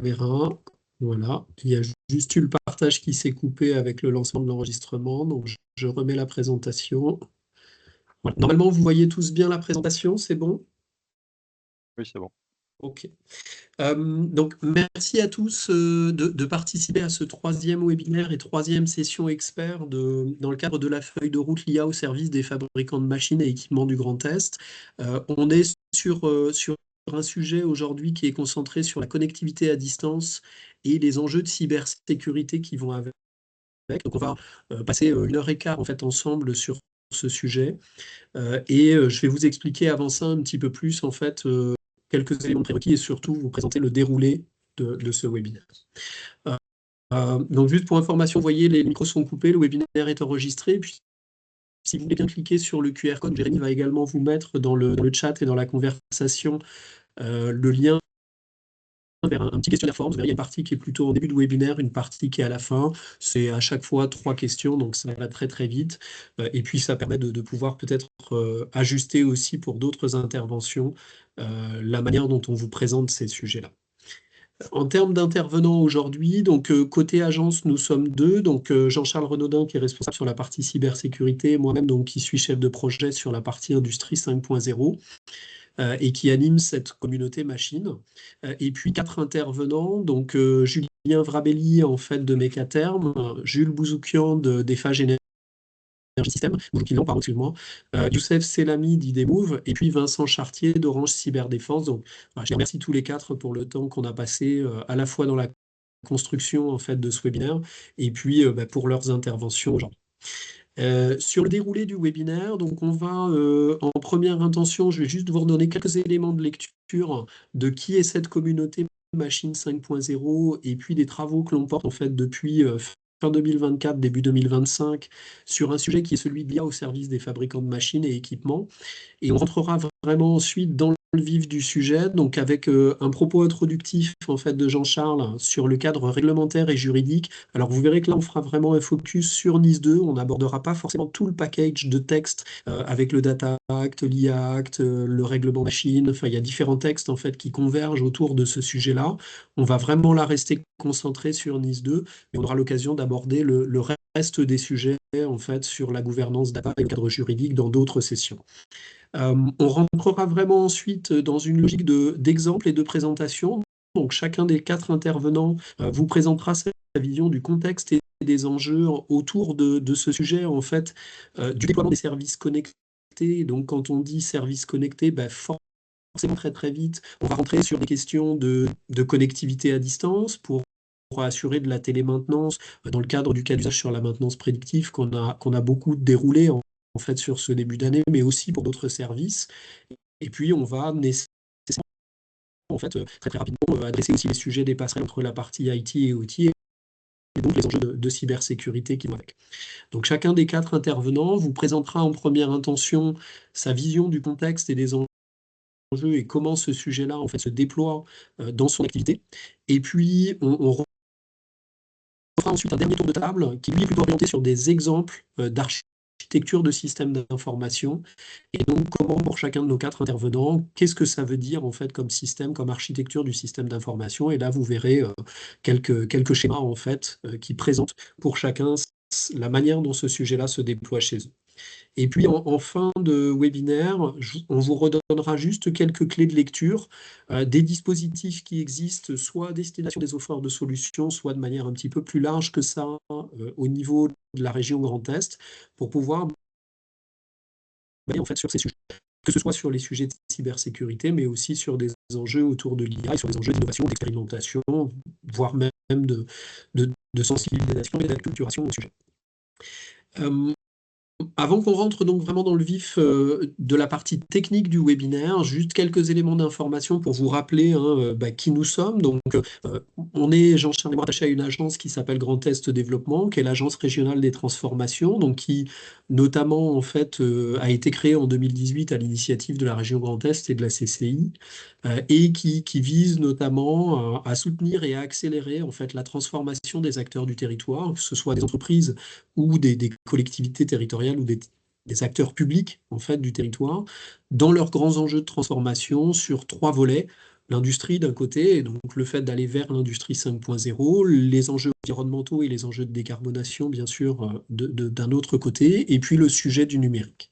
caméra. Voilà, il y a juste eu le partage qui s'est coupé avec le lancement de l'enregistrement, donc je remets la présentation. Voilà. Normalement, vous voyez tous bien la présentation, c'est bon? Oui, c'est bon. Ok. Donc, merci à tous de participer à ce troisième webinaire et troisième session expert dans le cadre de la feuille de route l'IA au service des fabricants de machines et équipements du Grand Est. On est sur un sujet aujourd'hui qui est concentré sur la connectivité à distance et les enjeux de cybersécurité qui vont avec. Donc, on va passer 1 heure et quart en fait, ensemble sur ce sujet. Je vais vous expliquer avant ça un petit peu plus en fait quelques éléments prérequis et surtout vous présenter le déroulé de ce webinaire. Donc juste pour information, vous voyez, les micros sont coupés, le webinaire est enregistré. Puis, si vous voulez bien cliquer sur le QR code, Jérémy va également vous mettre dans le chat et dans la conversation le lien vers un petit questionnaire forum. Vous verrez, il y a une partie qui est plutôt au début du webinaire, une partie qui est à la fin. C'est à chaque fois 3 questions, donc ça va très très vite. Et puis ça permet de pouvoir peut-être ajuster aussi pour d'autres interventions la manière dont on vous présente ces sujets-là. En termes d'intervenants aujourd'hui, donc côté agence, nous sommes 2. Donc Jean-Charles Renaudin qui est responsable sur la partie cybersécurité, moi-même donc qui suis chef de projet sur la partie industrie 5.0 et qui anime cette communauté machine. Et puis 4 intervenants, donc Julien Vrabelli en fait de Mécaterm, Jules Bouzoukian d'Eiffage Énergie Système, pardon, excuse-moi, Youssef Selami d'IDMove et puis Vincent Chartier d'Orange Cyberdéfense. Donc voilà, je les remercie tous les 4 pour le temps qu'on a passé à la fois dans la construction en fait de ce webinaire et puis pour leurs interventions aujourd'hui. Sur le déroulé du webinaire, donc on va en première intention, je vais juste vous redonner quelques éléments de lecture de qui est cette communauté Machine 5.0 et puis des travaux que l'on porte en fait depuis fin 2024, début 2025 sur un sujet qui est celui de l'IA au service des fabricants de machines et équipements. Et on rentrera vraiment ensuite dans le vif du sujet, donc avec un propos introductif en fait de Jean-Charles sur le cadre réglementaire et juridique. Alors vous verrez que là on fera vraiment un focus sur NIS2, on n'abordera pas forcément tout le package de textes avec le Data Act, l'IA Act, le règlement machine, enfin il y a différents textes en fait qui convergent autour de ce sujet-là. On va vraiment là rester concentré sur NIS2, mais on aura l'occasion d'aborder le reste des sujets en fait sur la gouvernance data et le cadre juridique dans d'autres sessions. On rentrera vraiment ensuite dans une logique d'exemple et de présentation. Donc chacun des 4 intervenants vous présentera sa vision du contexte et des enjeux autour de ce sujet, en fait, du déploiement des services connectés. Donc quand on dit services connectés, forcément très très vite, on va rentrer sur des questions de connectivité à distance pour assurer de la télémaintenance dans le cadre du cas d'usage sur la maintenance prédictive qu'on a beaucoup déroulé en fait sur ce début d'année, mais aussi pour d'autres services. Et puis on va nécessairement en fait très très rapidement adresser aussi les sujets des passerelles entre la partie IT et OT et donc les enjeux de cybersécurité qui vont avec. Donc chacun des 4 intervenants vous présentera en première intention sa vision du contexte et des enjeux et comment ce sujet-là en fait se déploie dans son activité. Et puis on fera ensuite un dernier tour de table qui lui est plutôt orienté sur des exemples d'architecture de systèmes d'information. Et donc, comment pour chacun de nos 4 intervenants, qu'est-ce que ça veut dire en fait comme système, comme architecture du système d'information. Et là, vous verrez quelques schémas en fait qui présentent pour chacun la manière dont ce sujet-là se déploie chez eux. Et puis en fin de webinaire, on vous redonnera juste quelques clés de lecture des dispositifs qui existent, soit à destination des offreurs de solutions, soit de manière un petit peu plus large que ça au niveau de la région Grand Est, pour pouvoir en fait sur ces sujets, que ce soit sur les sujets de cybersécurité, mais aussi sur des enjeux autour de l'IA, sur des enjeux d'innovation, d'expérimentation, voire même de sensibilisation et d'acculturation au sujet. Avant qu'on rentre donc vraiment dans le vif de la partie technique du webinaire, juste quelques éléments d'information pour vous rappeler qui nous sommes. Donc, on est Jean-Charles rattaché à une agence qui s'appelle Grand Est Développement, qui est l'agence régionale des transformations, donc qui notamment en fait a été créée en 2018 à l'initiative de la région Grand Est et de la CCI, et qui vise notamment à soutenir et à accélérer en fait la transformation des acteurs du territoire, que ce soit des entreprises ou des collectivités territoriales ou des acteurs publics en fait du territoire, dans leurs grands enjeux de transformation sur 3 volets. l'industrie d'un côté, et donc le fait d'aller vers l'industrie 5.0, les enjeux environnementaux et les enjeux de décarbonation, bien sûr, d'un autre côté, et puis le sujet du numérique.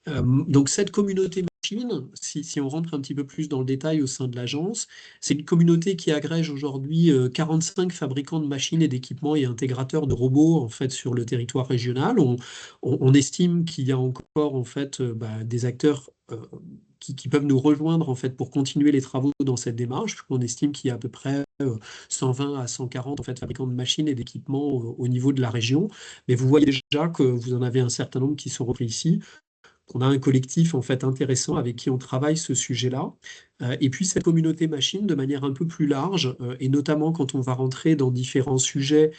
Donc cette communauté machine, si on rentre un petit peu plus dans le détail au sein de l'agence, c'est une communauté qui agrège aujourd'hui 45 fabricants de machines et d'équipements et intégrateurs de robots en fait sur le territoire régional. On estime qu'il y a encore en fait des acteurs qui peuvent nous rejoindre en fait pour continuer les travaux dans cette démarche. On estime qu'il y a à peu près 120 à 140 en fait, fabricants de machines et d'équipements au niveau de la région. Mais vous voyez déjà que vous en avez un certain nombre qui sont repris ici, qu'on a un collectif en fait intéressant avec qui on travaille ce sujet-là. Et puis cette communauté machine de manière un peu plus large, et notamment quand on va rentrer dans différents sujets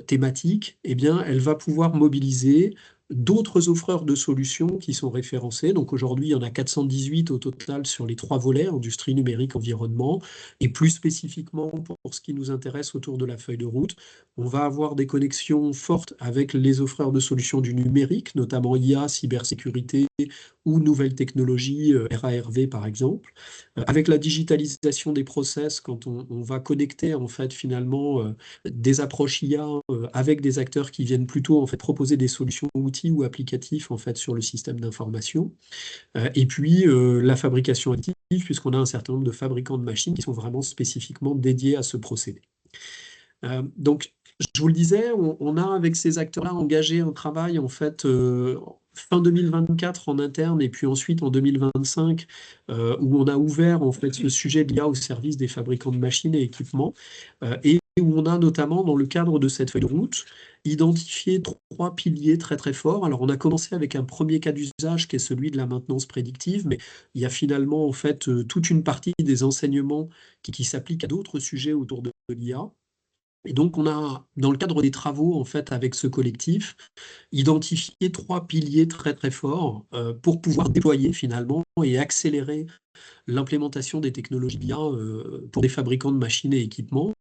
thématiques, eh bien, elle va pouvoir mobiliser d'autres offreurs de solutions qui sont référencés. Donc aujourd'hui, il y en a 418 au total sur les 3 volets, industrie, numérique, environnement, et plus spécifiquement pour ce qui nous intéresse autour de la feuille de route, on va avoir des connexions fortes avec les offreurs de solutions du numérique, notamment IA, cybersécurité ou nouvelles technologies, RARV par exemple. Avec la digitalisation des process, quand on va connecter en fait finalement des approches IA avec des acteurs qui viennent plutôt en fait proposer des solutions outils ou applicatifs en fait sur le système d'information. Et puis la fabrication additive, puisqu'on a un certain nombre de fabricants de machines qui sont vraiment spécifiquement dédiés à ce procédé. Donc, je vous le disais, on a avec ces acteurs-là engagé un travail en fait fin 2024 en interne et puis ensuite en 2025 où on a ouvert en fait ce sujet de l'IA au service des fabricants de machines et équipements et où on a notamment dans le cadre de cette feuille de route identifié 3 piliers très très forts. Alors on a commencé avec un premier cas d'usage qui est celui de la maintenance prédictive, mais il y a finalement en fait toute une partie des enseignements qui s'appliquent à d'autres sujets autour de l'IA. Et donc, on a, dans le cadre des travaux, en fait, avec ce collectif, identifié 3 piliers très très forts pour pouvoir déployer finalement et accélérer l'implémentation des technologies IA pour des fabricants de machines et équipements,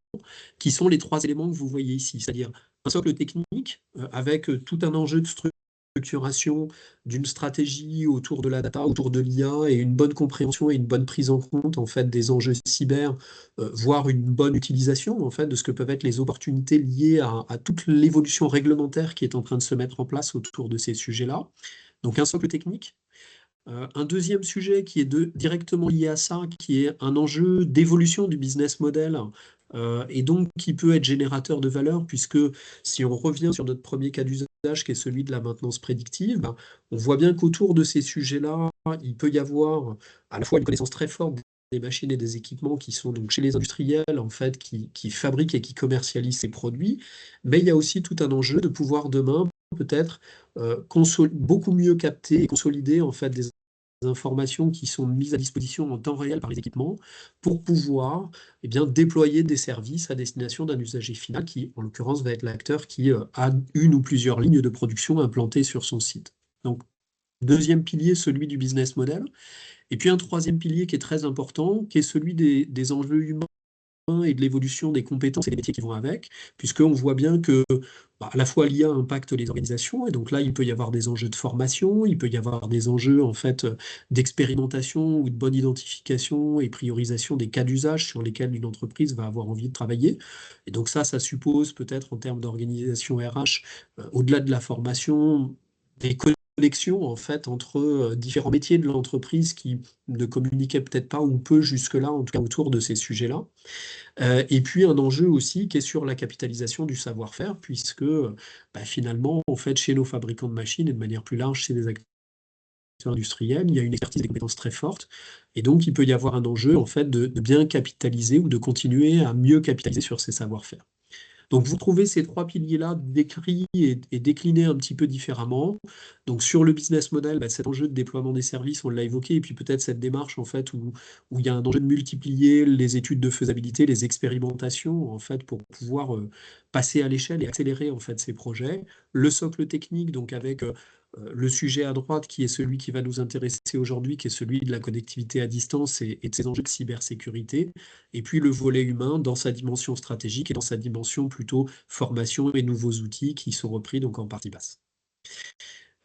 qui sont les 3 éléments que vous voyez ici, c'est-à-dire un socle technique avec tout un enjeu de structuration d'une stratégie autour de la data, autour de l'IA et une bonne compréhension et une bonne prise en compte en fait des enjeux cyber, voire une bonne utilisation en fait de ce que peuvent être les opportunités liées à toute l'évolution réglementaire qui est en train de se mettre en place autour de ces sujets-là. Donc un socle technique. Un deuxième sujet qui est directement lié à ça, qui est un enjeu d'évolution du business model, et donc qui peut être générateur de valeur, puisque si on revient sur notre premier cas d'usage, qui est celui de la maintenance prédictive, ben, on voit bien qu'autour de ces sujets-là, il peut y avoir à la fois une connaissance très forte des machines et des équipements qui sont donc chez les industriels, en fait, qui fabriquent et qui commercialisent ces produits, mais il y a aussi tout un enjeu de pouvoir demain peut-être beaucoup mieux capter et consolider en fait des informations qui sont mises à disposition en temps réel par les équipements pour pouvoir eh bien, déployer des services à destination d'un usager final qui, en l'occurrence, va être l'acteur qui a une ou plusieurs lignes de production implantées sur son site. Donc, deuxième pilier, celui du business model. Et puis un troisième pilier qui est très important, qui est celui des enjeux humains et de l'évolution des compétences et des métiers qui vont avec, puisqu'on voit bien que à la fois l'IA impacte les organisations, et donc là, il peut y avoir des enjeux de formation, il peut y avoir des enjeux en fait d'expérimentation ou de bonne identification et priorisation des cas d'usage sur lesquels une entreprise va avoir envie de travailler. Et donc ça suppose peut-être en termes d'organisation RH, au-delà de la formation, des connexions en fait entre différents métiers de l'entreprise qui ne communiquaient peut-être pas ou peu jusque-là, en tout cas autour de ces sujets-là. Et puis un enjeu aussi qui est sur la capitalisation du savoir-faire, puisque finalement, en fait, chez nos fabricants de machines et de manière plus large, chez les acteurs industriels, il y a une expertise et des compétences très fortes. Et donc, il peut y avoir un enjeu en fait de bien capitaliser ou de continuer à mieux capitaliser sur ces savoir-faire. Donc, vous trouvez ces 3 piliers-là décrits et déclinés un petit peu différemment. Donc, sur le business model, cet enjeu de déploiement des services, on l'a évoqué, et puis peut-être cette démarche en fait où il y a un enjeu de multiplier les études de faisabilité, les expérimentations en fait pour pouvoir passer à l'échelle et accélérer en fait ces projets. Le socle technique, donc avec le sujet à droite qui est celui qui va nous intéresser aujourd'hui, qui est celui de la connectivité à distance et de ces enjeux de cybersécurité. Et puis le volet humain dans sa dimension stratégique et dans sa dimension plutôt formation et nouveaux outils qui sont repris donc en partie basse.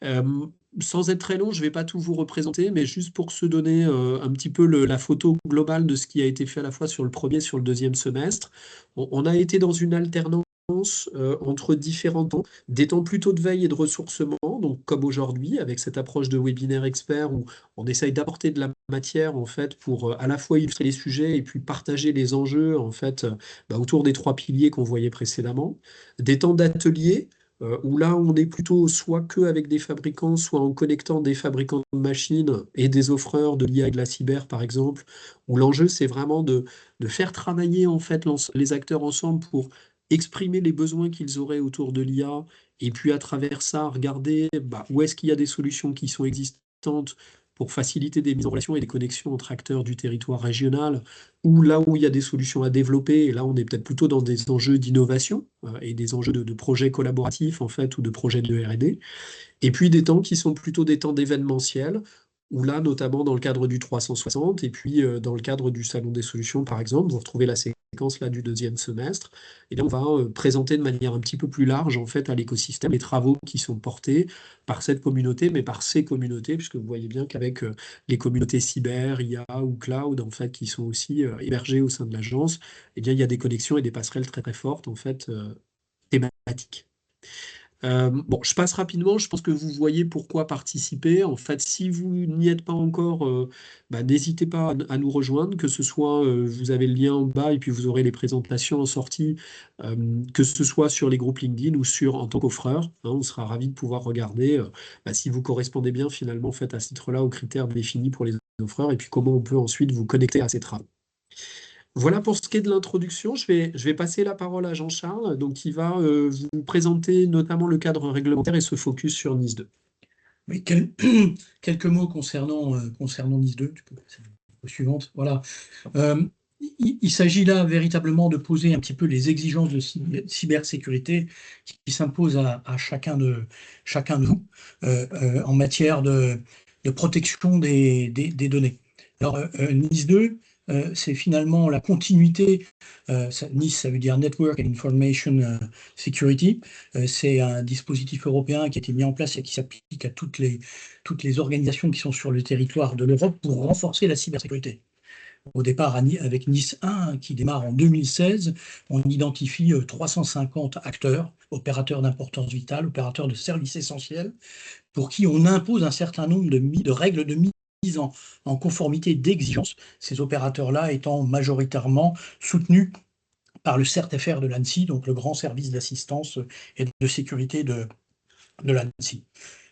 Euh, Sans être très long, je ne vais pas tout vous représenter, mais juste pour se donner un petit peu la photo globale de ce qui a été fait à la fois sur le premier et sur le deuxième semestre. On a été dans une alternance entre différents temps, des temps plutôt de veille et de ressourcement, donc comme aujourd'hui, avec cette approche de webinaire expert où on essaye d'apporter de la matière en fait pour à la fois illustrer les sujets et puis partager les enjeux en fait autour des trois piliers qu'on voyait précédemment. Des temps d'atelier où là, on est plutôt soit que avec des fabricants, soit en connectant des fabricants de machines et des offreurs de l'IA et de la cyber, par exemple, où l'enjeu, c'est vraiment de faire travailler en fait les acteurs ensemble pour exprimer les besoins qu'ils auraient autour de l'IA, et puis à travers ça, regarder où est-ce qu'il y a des solutions qui sont existantes pour faciliter des mises en relation et des connexions entre acteurs du territoire régional, ou là où il y a des solutions à développer, et là on est peut-être plutôt dans des enjeux d'innovation et des enjeux de projets collaboratifs en fait, ou de projets de R&D. Et puis des temps qui sont plutôt des temps d'événementiel, où là, notamment dans le cadre du 360, et puis dans le cadre du Salon des solutions, par exemple, vous retrouvez la séquence là du deuxième semestre, et là, on va présenter de manière un petit peu plus large, en fait, à l'écosystème, les travaux qui sont portés par cette communauté, mais par ces communautés, puisque vous voyez bien qu'avec les communautés cyber, IA ou cloud, en fait, qui sont aussi hébergées au sein de l'agence, eh bien, il y a des connexions et des passerelles très, très fortes, en fait, thématiques. Bon, je passe rapidement, je pense que vous voyez pourquoi participer. En fait, si vous n'y êtes pas encore, n'hésitez pas à nous rejoindre, que ce soit, vous avez le lien en bas et puis vous aurez les présentations en sortie, que ce soit sur les groupes LinkedIn ou sur en tant qu'offreur, hein, on sera ravis de pouvoir regarder si vous correspondez bien finalement en fait, à ce titre-là aux critères définis pour les offreurs et puis comment on peut ensuite vous connecter à ces travaux. Voilà pour ce qui est de l'introduction. Je vais passer la parole à Jean-Charles, donc qui va vous présenter notamment le cadre réglementaire et se focus sur NIS 2. Oui, quelques mots concernant NIS 2. Tu peux passer aux suivantes. Voilà. Il s'agit là véritablement de poser un petit peu les exigences de cybersécurité qui s'imposent à chacun de nous en matière de protection des données. Alors, NIS 2, c'est finalement la continuité. NIS, ça veut dire Network and Information Security. C'est un dispositif européen qui a été mis en place et qui s'applique à toutes les organisations qui sont sur le territoire de l'Europe pour renforcer la cybersécurité. Au départ, avec NIS 1, qui démarre en 2016, on identifie 350 acteurs, opérateurs d'importance vitale, opérateurs de services essentiels, pour qui on impose un certain nombre de règles de mise en conformité d'exigences, ces opérateurs-là étant majoritairement soutenus par le CERT-FR de l'ANSSI, donc le grand service d'assistance et de sécurité de l'ANSSI.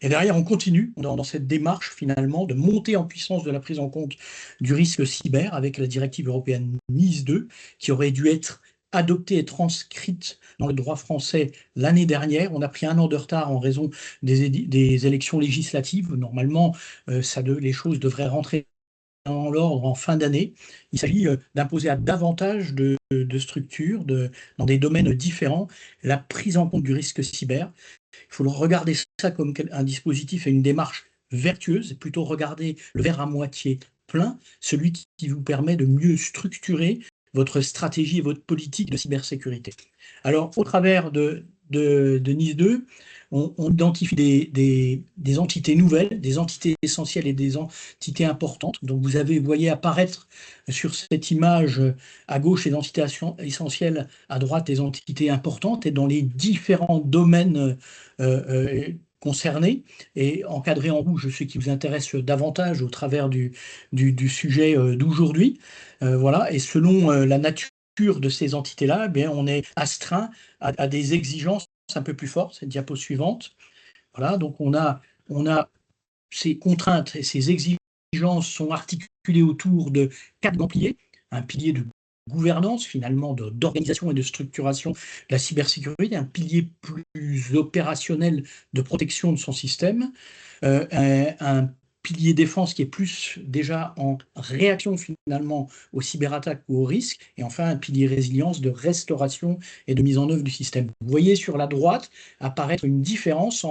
Et derrière, on continue dans cette démarche finalement de monter en puissance de la prise en compte du risque cyber avec la directive européenne NIS 2, qui aurait dû être adoptée et transcrite dans le droit français l'année dernière. On a pris un an de retard en raison des élections législatives. Normalement, les choses devraient rentrer dans l'ordre en fin d'année. Il s'agit d'imposer à davantage de structures dans des domaines différents la prise en compte du risque cyber. Il faut regarder ça comme un dispositif et une démarche vertueuse, et plutôt regarder le verre à moitié plein, celui qui vous permet de mieux structurer votre stratégie et votre politique de cybersécurité. Alors, au travers de NIS 2, on identifie des entités nouvelles, des entités essentielles et des entités importantes. Donc, voyez apparaître sur cette image à gauche les entités essentielles, à droite les entités importantes, et dans les différents domaines concernés, et encadrés en rouge ce qui vous intéresse davantage au travers du sujet d'aujourd'hui. Voilà, et selon la nature de ces entités-là, on est astreint à des exigences un peu plus fortes. Cette diapo suivante. Voilà, donc on a ces contraintes et ces exigences sont articulées autour de 4 grands piliers. Un pilier de gouvernance, finalement, d'organisation et de structuration de la cybersécurité, un pilier plus opérationnel de protection de son système, un pilier défense qui est plus déjà en réaction finalement aux cyberattaques ou aux risques, et enfin un pilier résilience de restauration et de mise en œuvre du système. Vous voyez sur la droite apparaître une différence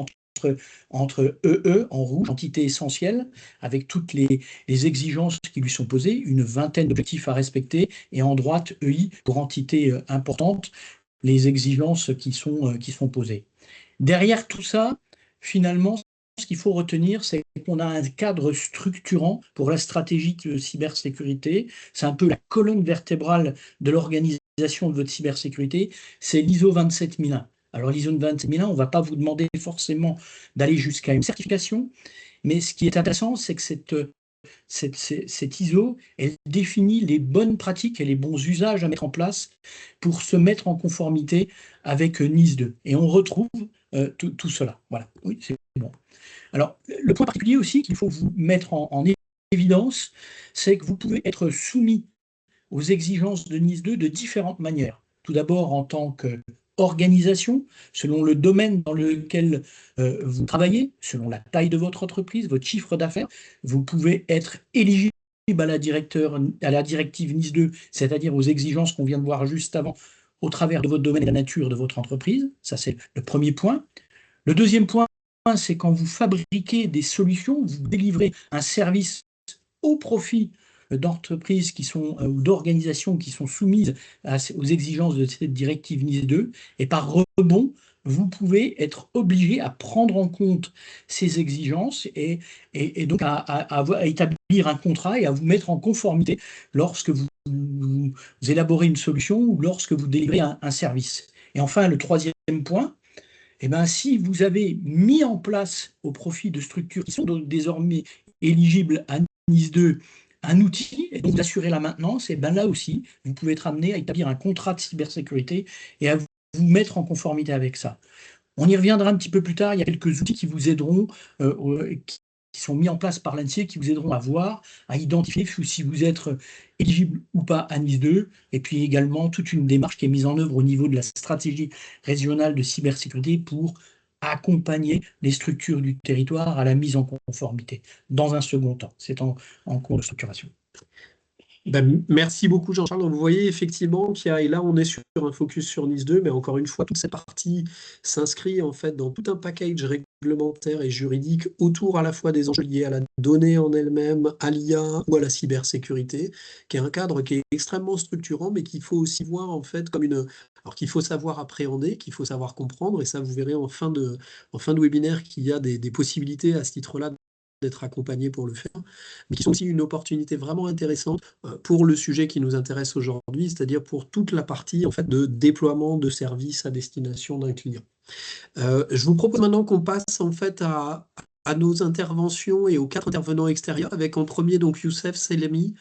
entre EE en rouge, entité essentielle, avec toutes les exigences qui lui sont posées, une vingtaine d'objectifs à respecter, et en droite EI pour entité importante, les exigences qui sont posées. Derrière tout ça, finalement, ce qu'il faut retenir, c'est qu'on a un cadre structurant pour la stratégie de cybersécurité. C'est un peu la colonne vertébrale de l'organisation de votre cybersécurité. C'est l'ISO 27001. Alors l'ISO 27001, on ne va pas vous demander forcément d'aller jusqu'à une certification, mais ce qui est intéressant, c'est que cette ISO, elle définit les bonnes pratiques et les bons usages à mettre en place pour se mettre en conformité avec NIS 2. Et on retrouve tout cela. Voilà, oui, c'est bon. Alors, le point particulier aussi qu'il faut vous mettre en évidence, c'est que vous pouvez être soumis aux exigences de NIS 2 de différentes manières. Tout d'abord en tant qu'organisation, selon le domaine dans lequel vous travaillez, selon la taille de votre entreprise, votre chiffre d'affaires, vous pouvez être éligible à la directive NIS 2, c'est-à-dire aux exigences qu'on vient de voir juste avant, au travers de votre domaine et de la nature de votre entreprise. Ça, c'est le premier point. Le deuxième point, c'est quand vous fabriquez des solutions, vous délivrez un service au profit d'entreprises ou d'organisations qui sont soumises aux exigences de cette directive NIS 2, et par rebond, vous pouvez être obligé à prendre en compte ces exigences et donc à établir un contrat et à vous mettre en conformité lorsque vous élaborez une solution ou lorsque vous délivrez un service. Et enfin, le troisième point, eh ben, si vous avez mis en place au profit de structures qui sont désormais éligibles à NIS 2 un outil et donc d'assurer la maintenance, et ben là aussi, vous pouvez être amené à établir un contrat de cybersécurité et à vous mettre en conformité avec ça. On y reviendra un petit peu plus tard, il y a quelques outils qui vous aideront, qui sont mis en place par l'ANSSI, qui vous aideront à voir, à identifier si vous êtes éligible ou pas à NIS 2, et puis également toute une démarche qui est mise en œuvre au niveau de la stratégie régionale de cybersécurité pour accompagner les structures du territoire à la mise en conformité. Dans un second temps, c'est en cours de structuration. Ben, merci beaucoup Jean-Charles. Donc, vous voyez effectivement qu'il y a, et là on est sur un focus sur NIS 2, mais encore une fois, toute cette partie s'inscrit en fait dans tout un package réglementaire et juridique autour à la fois des enjeux liés à la donnée en elle-même, à l'IA ou à la cybersécurité, qui est un cadre qui est extrêmement structurant, mais qu'il faut aussi voir en fait comme alors qu'il faut savoir appréhender, qu'il faut savoir comprendre, et ça vous verrez en fin de webinaire qu'il y a des possibilités à ce titre-là d'être accompagné pour le faire, mais qui sont aussi une opportunité vraiment intéressante pour le sujet qui nous intéresse aujourd'hui, c'est-à-dire pour toute la partie en fait, de déploiement de services à destination d'un client. Je vous propose maintenant qu'on passe en fait à nos interventions et aux 4 intervenants extérieurs, avec en premier donc Youssef Selemi,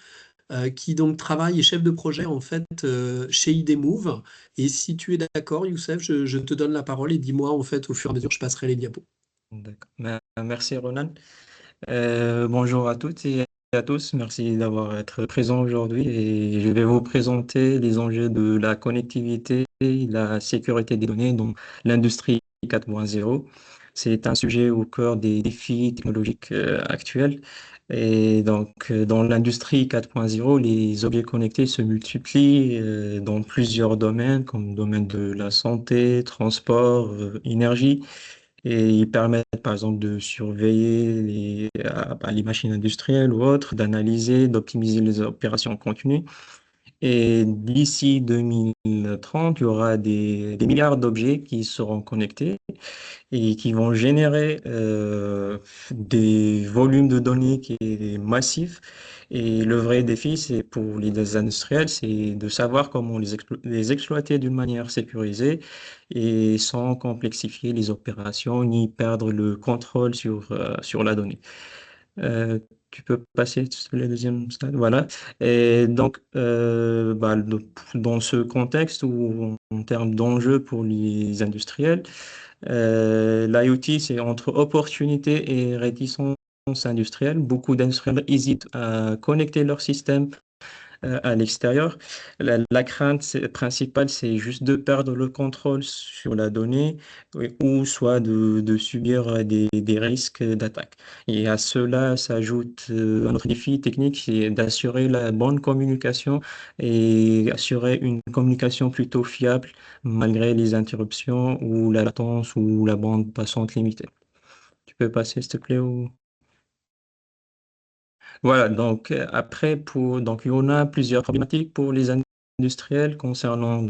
qui donc travaille et chef de projet en fait chez IDMove. Et si tu es d'accord, Youssef, je te donne la parole et dis-moi en fait au fur et à mesure, je passerai les diapos. D'accord. Merci Ronan. Bonjour à toutes et à tous. Merci d'avoir été présent aujourd'hui et je vais vous présenter les enjeux de la connectivité et la sécurité des données dans l'industrie 4.0. C'est un sujet au cœur des défis technologiques actuels. Et donc, dans l'industrie 4.0, les objets connectés se multiplient dans plusieurs domaines, comme le domaine de la santé, transport, énergie. Et ils permettent, par exemple, de surveiller les machines industrielles ou autres, d'analyser, d'optimiser les opérations continues. Et d'ici 2030, il y aura des milliards d'objets qui seront connectés et qui vont générer des volumes de données qui est massifs. Et le vrai défi, c'est pour les industriels, c'est de savoir comment les exploiter d'une manière sécurisée et sans complexifier les opérations ni perdre le contrôle sur la donnée. Euh, Tu peux passer sur le deuxième slide, voilà. Et donc, dans ce contexte où, en termes d'enjeux pour les industriels, l'IoT, c'est entre opportunité et réticence industrielle. Beaucoup d'industriels hésitent à connecter leur système à l'extérieur. La crainte principale, c'est juste de perdre le contrôle sur la donnée ou soit de subir des risques d'attaque. Et à cela s'ajoute un autre défi technique, c'est d'assurer la bonne communication et assurer une communication plutôt fiable malgré les interruptions ou la latence ou la bande passante limitée. Tu peux passer, s'il te plaît, Voilà, donc après, donc il y en a plusieurs problématiques pour les industriels concernant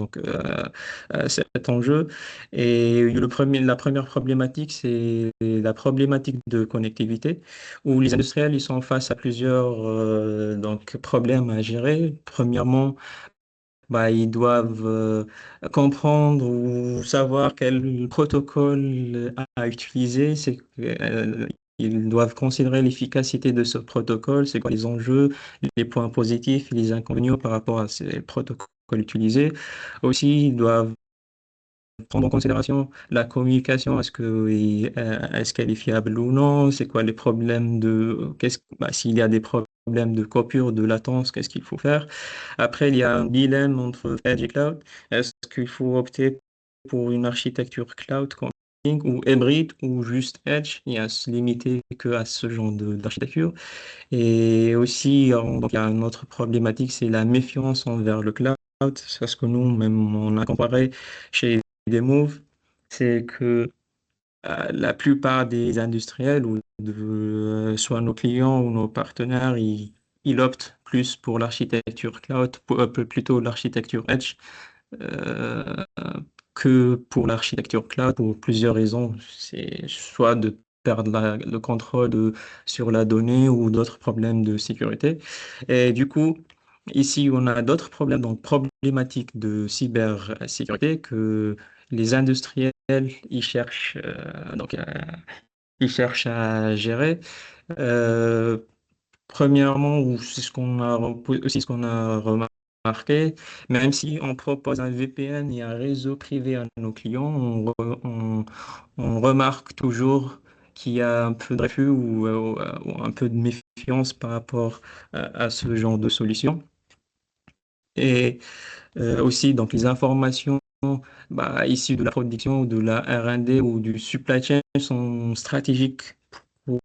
cet enjeu. Et la première problématique, c'est la problématique de connectivité, où les industriels ils sont face à plusieurs problèmes à gérer. Premièrement, ils doivent comprendre ou savoir quel protocole à utiliser. Ils doivent considérer l'efficacité de ce protocole, c'est quoi les enjeux, les points positifs et les inconvénients par rapport à ces protocoles utilisés. Aussi, ils doivent prendre en considération la communication, est-ce qu'elle est fiable ou non, c'est quoi les problèmes s'il y a des problèmes de coupure, de latence, qu'est-ce qu'il faut faire. Après, il y a un dilemme entre Edge et Cloud. Est-ce qu'il faut opter pour une architecture cloud computing ou hybride ou juste Edge et à se limiter que à ce genre d'architecture. Et aussi, il y a une autre problématique, c'est la méfiance envers le cloud. C'est parce que nous, même on a comparé chez Move, c'est que la plupart des industriels soit nos clients ou nos partenaires, ils optent plus pour l'architecture cloud, plutôt l'architecture Edge, euh, que pour l'architecture cloud pour plusieurs raisons. C'est soit de perdre le contrôle sur la donnée ou d'autres problèmes de sécurité. Et du coup, ici, on a d'autres problèmes, donc problématiques de cybersécurité que les industriels, ils cherchent à gérer. Euh, Premièrement, ou c'est aussi ce qu'on a remarqué, même si on propose un VPN et un réseau privé à nos clients, on remarque toujours qu'il y a un peu de refus ou un peu de méfiance par rapport à ce genre de solution. Et aussi, donc, les informations issues de la production ou de la R&D ou du supply chain sont stratégiques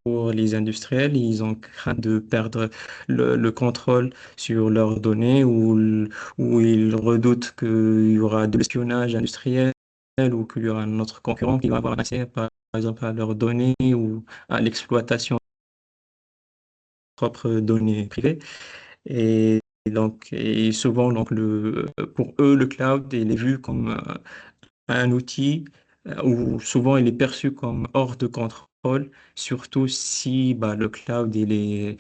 pour les industriels. Ils ont craint de perdre le contrôle sur leurs données ou ils redoutent qu'il y aura de l'espionnage industriel ou qu'il y aura un autre concurrent qui va avoir accès, par exemple, à leurs données ou à l'exploitation de leurs propres données privées. Et souvent, pour eux, le cloud, il est vu comme un outil où souvent il est perçu comme hors de contrôle, surtout si le cloud il est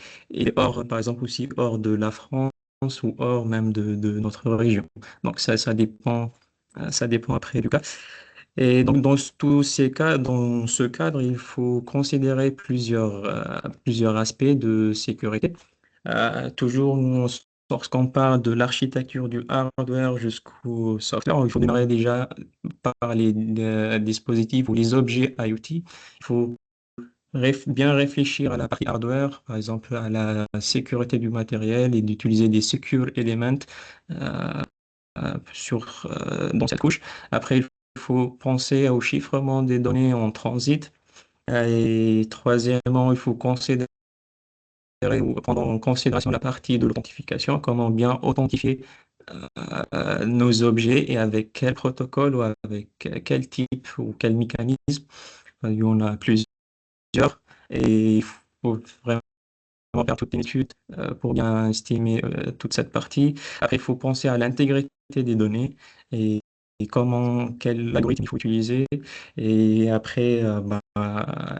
hors, par exemple, aussi hors de la France ou hors même de notre région. Donc ça dépend après du cas. Et donc tous ces cas, dans ce cadre, il faut considérer plusieurs aspects de sécurité. Toujours, lorsqu'on parle de l'architecture du hardware jusqu'au software, il faut démarrer déjà par les dispositifs ou les objets IoT. Il faut bien réfléchir à la partie hardware, par exemple à la sécurité du matériel et d'utiliser des secure elements euh, dans cette couche. Après, il faut penser au chiffrement des données en transit. Et troisièmement, il faut considérer ou prendre en considération la partie de l'authentification, comment bien authentifier nos objets et avec quel protocole ou avec quel type ou quel mécanisme. Il y en a plusieurs et il faut vraiment faire toute une étude pour bien estimer toute cette partie. Après, il faut penser à l'intégrité des données et quel algorithme il faut utiliser. Et après,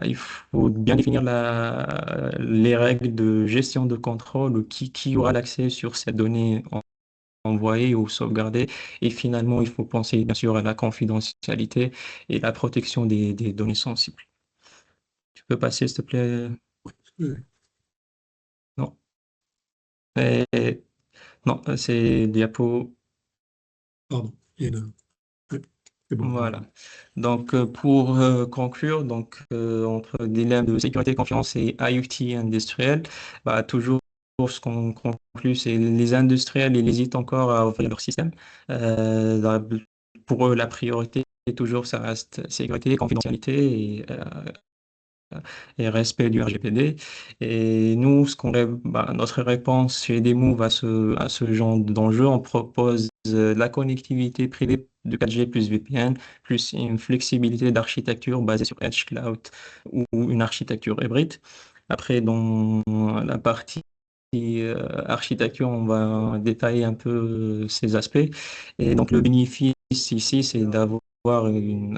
il faut bien définir les règles de gestion de contrôle, qui aura l'accès sur ces données envoyées ou sauvegardées. Et finalement, il faut penser bien sûr à la confidentialité et la protection des données sensibles. Tu peux passer, s'il te plaît? Oui. Non. Et- non, c'est diapo. Pardon. Ouais, c'est bon. Voilà. Donc, pour conclure, entre dilemme de sécurité, confiance et IoT industriel, toujours ce qu'on conclut, c'est les industriels, ils hésitent encore à ouvrir leur système. Pour eux, la priorité, toujours, ça reste sécurité, confidentialité et respect du RGPD. Et nous, notre réponse chez Demo à ce genre d'enjeu, on propose la connectivité privée de 4G plus VPN, plus une flexibilité d'architecture basée sur Edge Cloud ou une architecture hybride. Après, dans la partie architecture, on va détailler un peu ces aspects. Et donc, le bénéfice ici, c'est d'avoir une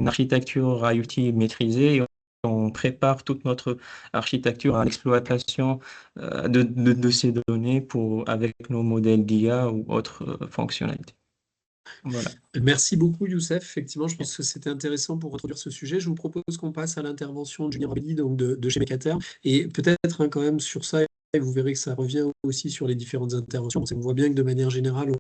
architecture IoT maîtrisée. On prépare toute notre architecture à l'exploitation de ces données avec nos modèles d'IA ou autres fonctionnalités. Voilà. Merci beaucoup, Youssef. Effectivement, je pense que c'était intéressant pour introduire ce sujet. Je vous propose qu'on passe à l'intervention de Julien Rabelli, donc de chez Mecaterm. Et peut-être quand même sur ça, et vous verrez que ça revient aussi sur les différentes interventions. On voit bien que de manière générale,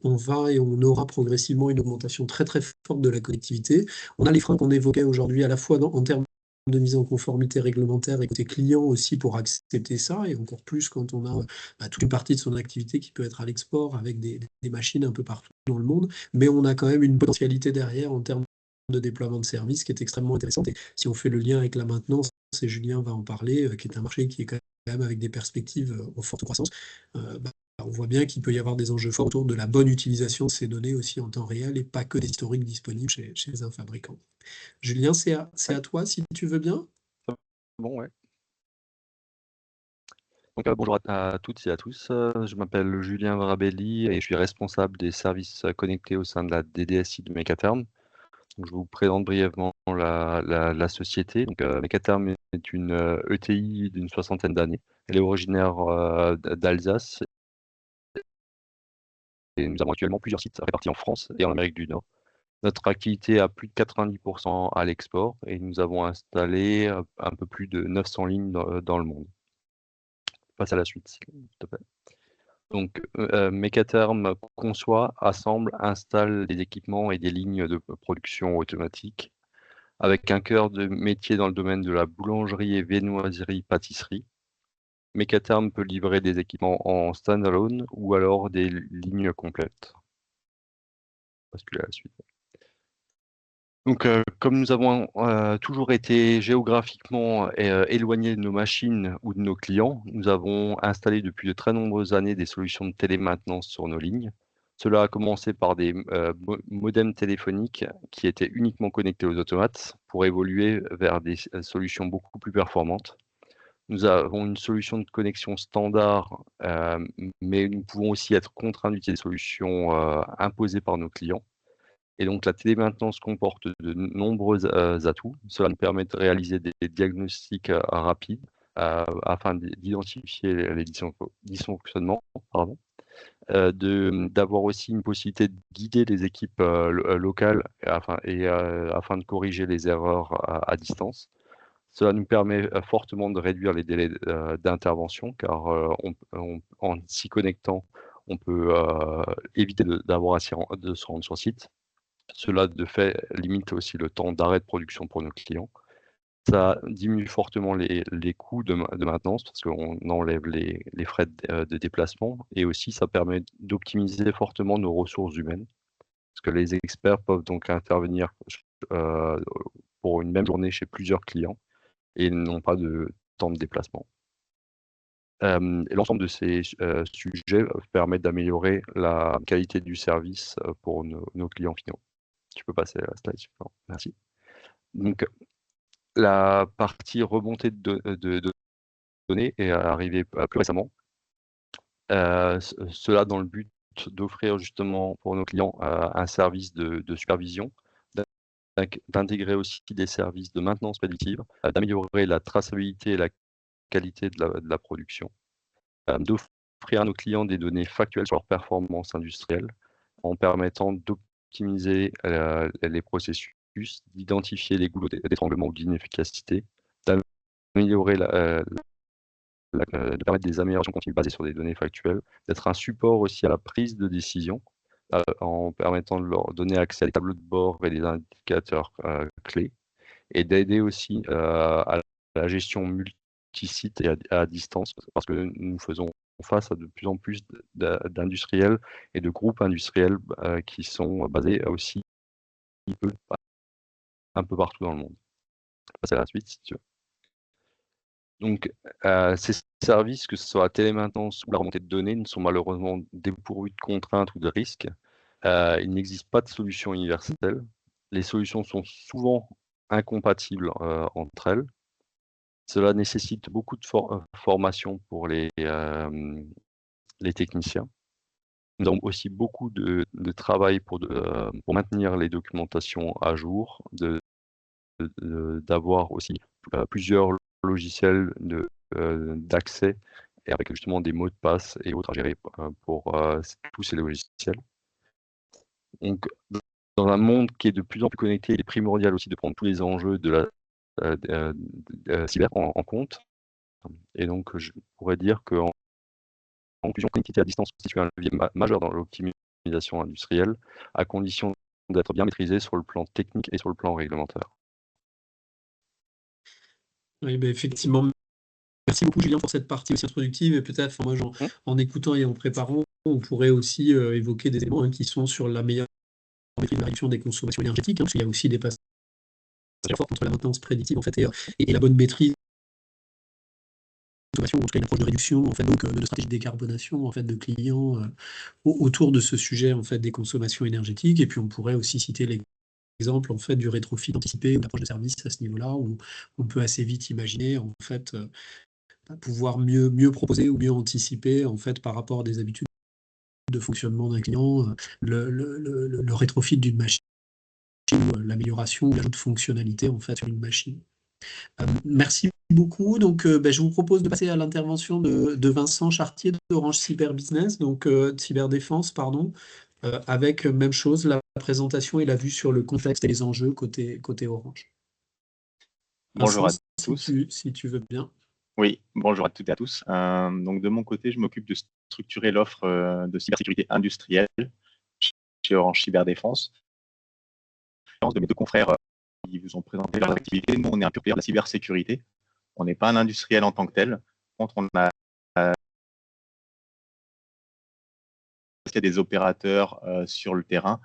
on va et on aura progressivement une augmentation très très forte de la connectivité. On a les freins qu'on évoquait aujourd'hui à la fois en termes de mise en conformité réglementaire et côté client aussi pour accepter ça, et encore plus quand on a toute une partie de son activité qui peut être à l'export avec des machines un peu partout dans le monde, mais on a quand même une potentialité derrière en termes de déploiement de services qui est extrêmement intéressante. Et si on fait le lien avec la maintenance, et Julien va en parler, qui est un marché qui est quand même avec des perspectives en forte croissance, on voit bien qu'il peut y avoir des enjeux forts autour de la bonne utilisation de ces données aussi en temps réel et pas que des historiques disponibles chez un fabricant. Julien, c'est à toi si tu veux bien. Bon, ouais. Donc, bonjour à toutes et à tous. Je m'appelle Julien Varabelli et je suis responsable des services connectés au sein de la DDSI de Mecaterm. Donc, je vous présente brièvement la société. Donc, Mecaterm est une ETI d'une 60aine d'années. Elle est originaire d'Alsace et nous avons actuellement plusieurs sites répartis en France et en Amérique du Nord. Notre activité a plus de 90% à l'export et nous avons installé un peu plus de 900 lignes dans le monde. Passe à la suite, s'il te plaît. Donc, Mecaterm conçoit, assemble, installe des équipements et des lignes de production automatique avec un cœur de métier dans le domaine de la boulangerie et viennoiserie-pâtisserie. Mecaterm peut livrer des équipements en standalone ou alors des lignes complètes. Basculer à la suite. Donc, comme nous avons toujours été géographiquement éloignés de nos machines ou de nos clients, nous avons installé depuis de très nombreuses années des solutions de télémaintenance sur nos lignes. Cela a commencé par des modems téléphoniques qui étaient uniquement connectés aux automates pour évoluer vers des solutions beaucoup plus performantes. Nous avons une solution de connexion standard, mais nous pouvons aussi être contraints d'utiliser des solutions imposées par nos clients. Et donc, la télémaintenance comporte de nombreux atouts. Cela nous permet de réaliser des diagnostics rapides afin d'identifier les dysfonctionnements, d'avoir aussi une possibilité de guider les équipes locales afin de corriger les erreurs à distance. Cela nous permet fortement de réduire les délais d'intervention, car en s'y connectant, on peut éviter d'avoir de se rendre sur site. Cela, de fait, limite aussi le temps d'arrêt de production pour nos clients. Ça diminue fortement les coûts de maintenance parce qu'on enlève les frais de déplacement, et aussi ça permet d'optimiser fortement nos ressources humaines parce que les experts peuvent donc intervenir pour une même journée chez plusieurs clients et n'ont pas de temps de déplacement. Et l'ensemble de ces sujets permettent d'améliorer la qualité du service pour nos clients finaux. Tu peux passer à la slide suivante. Merci. Donc, la partie remontée de données est arrivée plus récemment. Cela dans le but d'offrir justement pour nos clients un service de supervision, d'intégrer aussi des services de maintenance prédictive, d'améliorer la traçabilité et la qualité de la production, d'offrir à nos clients des données factuelles sur leur performance industrielle en permettant d'optimiser les processus, d'identifier les goulots d'étranglement ou d'inefficacité, d'améliorer de permettre des améliorations continues basées sur des données factuelles, d'être un support aussi à la prise de décision en permettant de leur donner accès à des tableaux de bord et des indicateurs clés, et d'aider aussi à la gestion multisite et à distance, parce que nous faisons face à de plus en plus d'industriels et de groupes industriels qui sont basés aussi un peu partout dans le monde. Je vais passer à la suite si tu veux. Donc, ces services, que ce soit la télémaintenance ou la remontée de données, ne sont malheureusement dépourvus de contraintes ou de risques. Il n'existe pas de solution universelle. Les solutions sont souvent incompatibles entre elles. Cela nécessite beaucoup de formation pour les techniciens. Nous avons aussi beaucoup de travail pour maintenir les documentations à jour, d'avoir aussi plusieurs logiciels d'accès et avec justement des mots de passe et autres à gérer pour tous ces logiciels. Donc, dans un monde qui est de plus en plus connecté, il est primordial aussi de prendre tous les enjeux de la cyber en compte. Et donc, je pourrais dire qu'en conclusion, connectivité à distance constitue un levier majeur dans l'optimisation industrielle, à condition d'être bien maîtrisé sur le plan technique et sur le plan réglementaire. Oui, ben, effectivement, merci beaucoup Julien pour cette partie aussi introductive et peut-être, moi, en écoutant et en préparant, on pourrait aussi évoquer des éléments qui sont sur la meilleure maîtrise de la réduction des consommations énergétiques, parce qu'il y a aussi des passages forts entre la maintenance prédictive en fait, et la bonne maîtrise de la consommation, en tout cas une approche de réduction en fait, donc, de stratégie de décarbonation en fait, de clients autour de ce sujet en fait, des consommations énergétiques. Et puis on pourrait aussi citer l'exemple en fait, du rétrofit anticipé ou d'approche de service à ce niveau-là, où on peut assez vite imaginer en fait, pouvoir mieux proposer ou mieux anticiper en fait, par rapport à des habitudes de fonctionnement d'un client, le rétrofit d'une machine, ou l'amélioration ou l'ajout de fonctionnalités en fait, sur une machine. Merci beaucoup. Donc, je vous propose de passer à l'intervention de Vincent Chartier d'Orange Cyber Business, donc Cyberdéfense, pardon, avec même chose, la présentation et la vue sur le contexte et les enjeux côté Orange. Bonjour Vincent, à tous. si tu veux bien. Oui, bonjour à toutes et à tous. Donc de mon côté, je m'occupe de structurer l'offre de cybersécurité industrielle chez Orange Cyberdéfense. De mes deux confrères qui vous ont présenté leur activité, nous on est un pure player de la cybersécurité. On n'est pas un industriel en tant que tel. Par contre, on a des opérateurs sur le terrain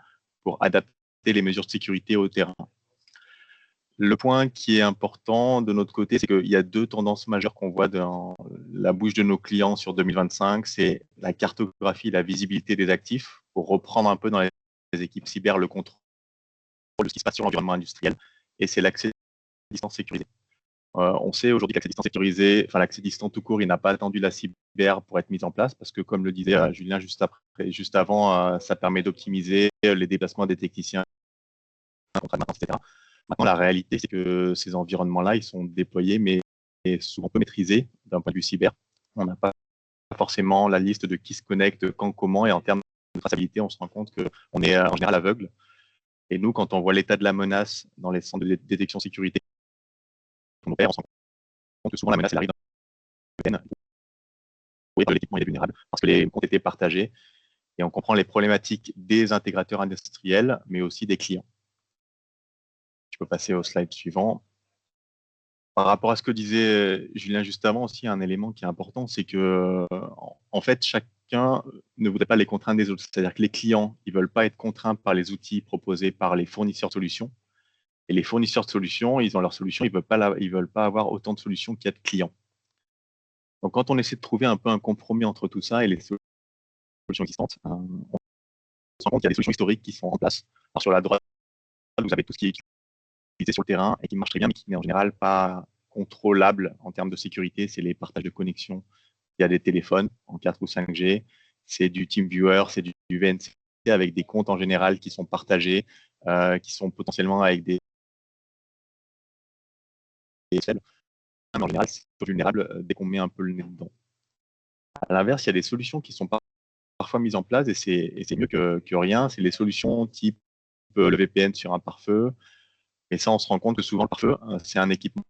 pour adapter les mesures de sécurité au terrain. Le point qui est important de notre côté, c'est qu'il y a deux tendances majeures qu'on voit dans la bouche de nos clients sur 2025. C'est la cartographie, la visibilité des actifs, pour reprendre un peu dans les équipes cyber le contrôle de ce qui se passe sur l'environnement industriel. Et c'est l'accès distant sécurisé. On sait aujourd'hui que l'accès distant sécurisé, enfin l'accès distant tout court, il n'a pas attendu la cyber pour être mis en place, parce que comme le disait Julien juste avant, ça permet d'optimiser les déplacements des techniciens, etc. Maintenant, la réalité, c'est que ces environnements-là, ils sont déployés, mais souvent peu maîtrisés d'un point de vue cyber. On n'a pas forcément la liste de qui se connecte, quand, comment, et en termes de traçabilité, on se rend compte qu'on est en général aveugle. Et nous, quand on voit l'état de la menace dans les centres de détection sécurité, on se rend compte que souvent la menace, elle arrive dans l'équipement est vulnérable, parce que les comptes étaient partagés, et on comprend les problématiques des intégrateurs industriels, mais aussi des clients. Je peux passer au slide suivant. Par rapport à ce que disait Julien juste avant, aussi, un élément qui est important, c'est que, en fait, chacun ne voudrait pas les contraintes des autres. C'est-à-dire que les clients, ils ne veulent pas être contraints par les outils proposés par les fournisseurs de solutions. Et les fournisseurs de solutions, ils ont leurs solutions, ils ne veulent pas avoir autant de solutions qu'il y a de clients. Donc, quand on essaie de trouver un peu un compromis entre tout ça et les solutions existantes, on se rend compte qu'il y a des solutions historiques qui sont en place. Alors, sur la droite, vous avez tout ce qui est utilisé sur le terrain et qui marche très bien, mais qui n'est en général pas contrôlable en termes de sécurité. C'est les partages de connexion. Il y a des téléphones en 4 ou 5G, c'est du TeamViewer, c'est du VNC avec des comptes en général qui sont partagés, qui sont potentiellement avec des en général, c'est vulnérable dès qu'on met un peu le nez dedans. À l'inverse, il y a des solutions qui sont parfois mises en place et c'est mieux que rien. C'est les solutions type le VPN sur un pare-feu. Et ça, on se rend compte que souvent, le pare-feu, c'est un équipement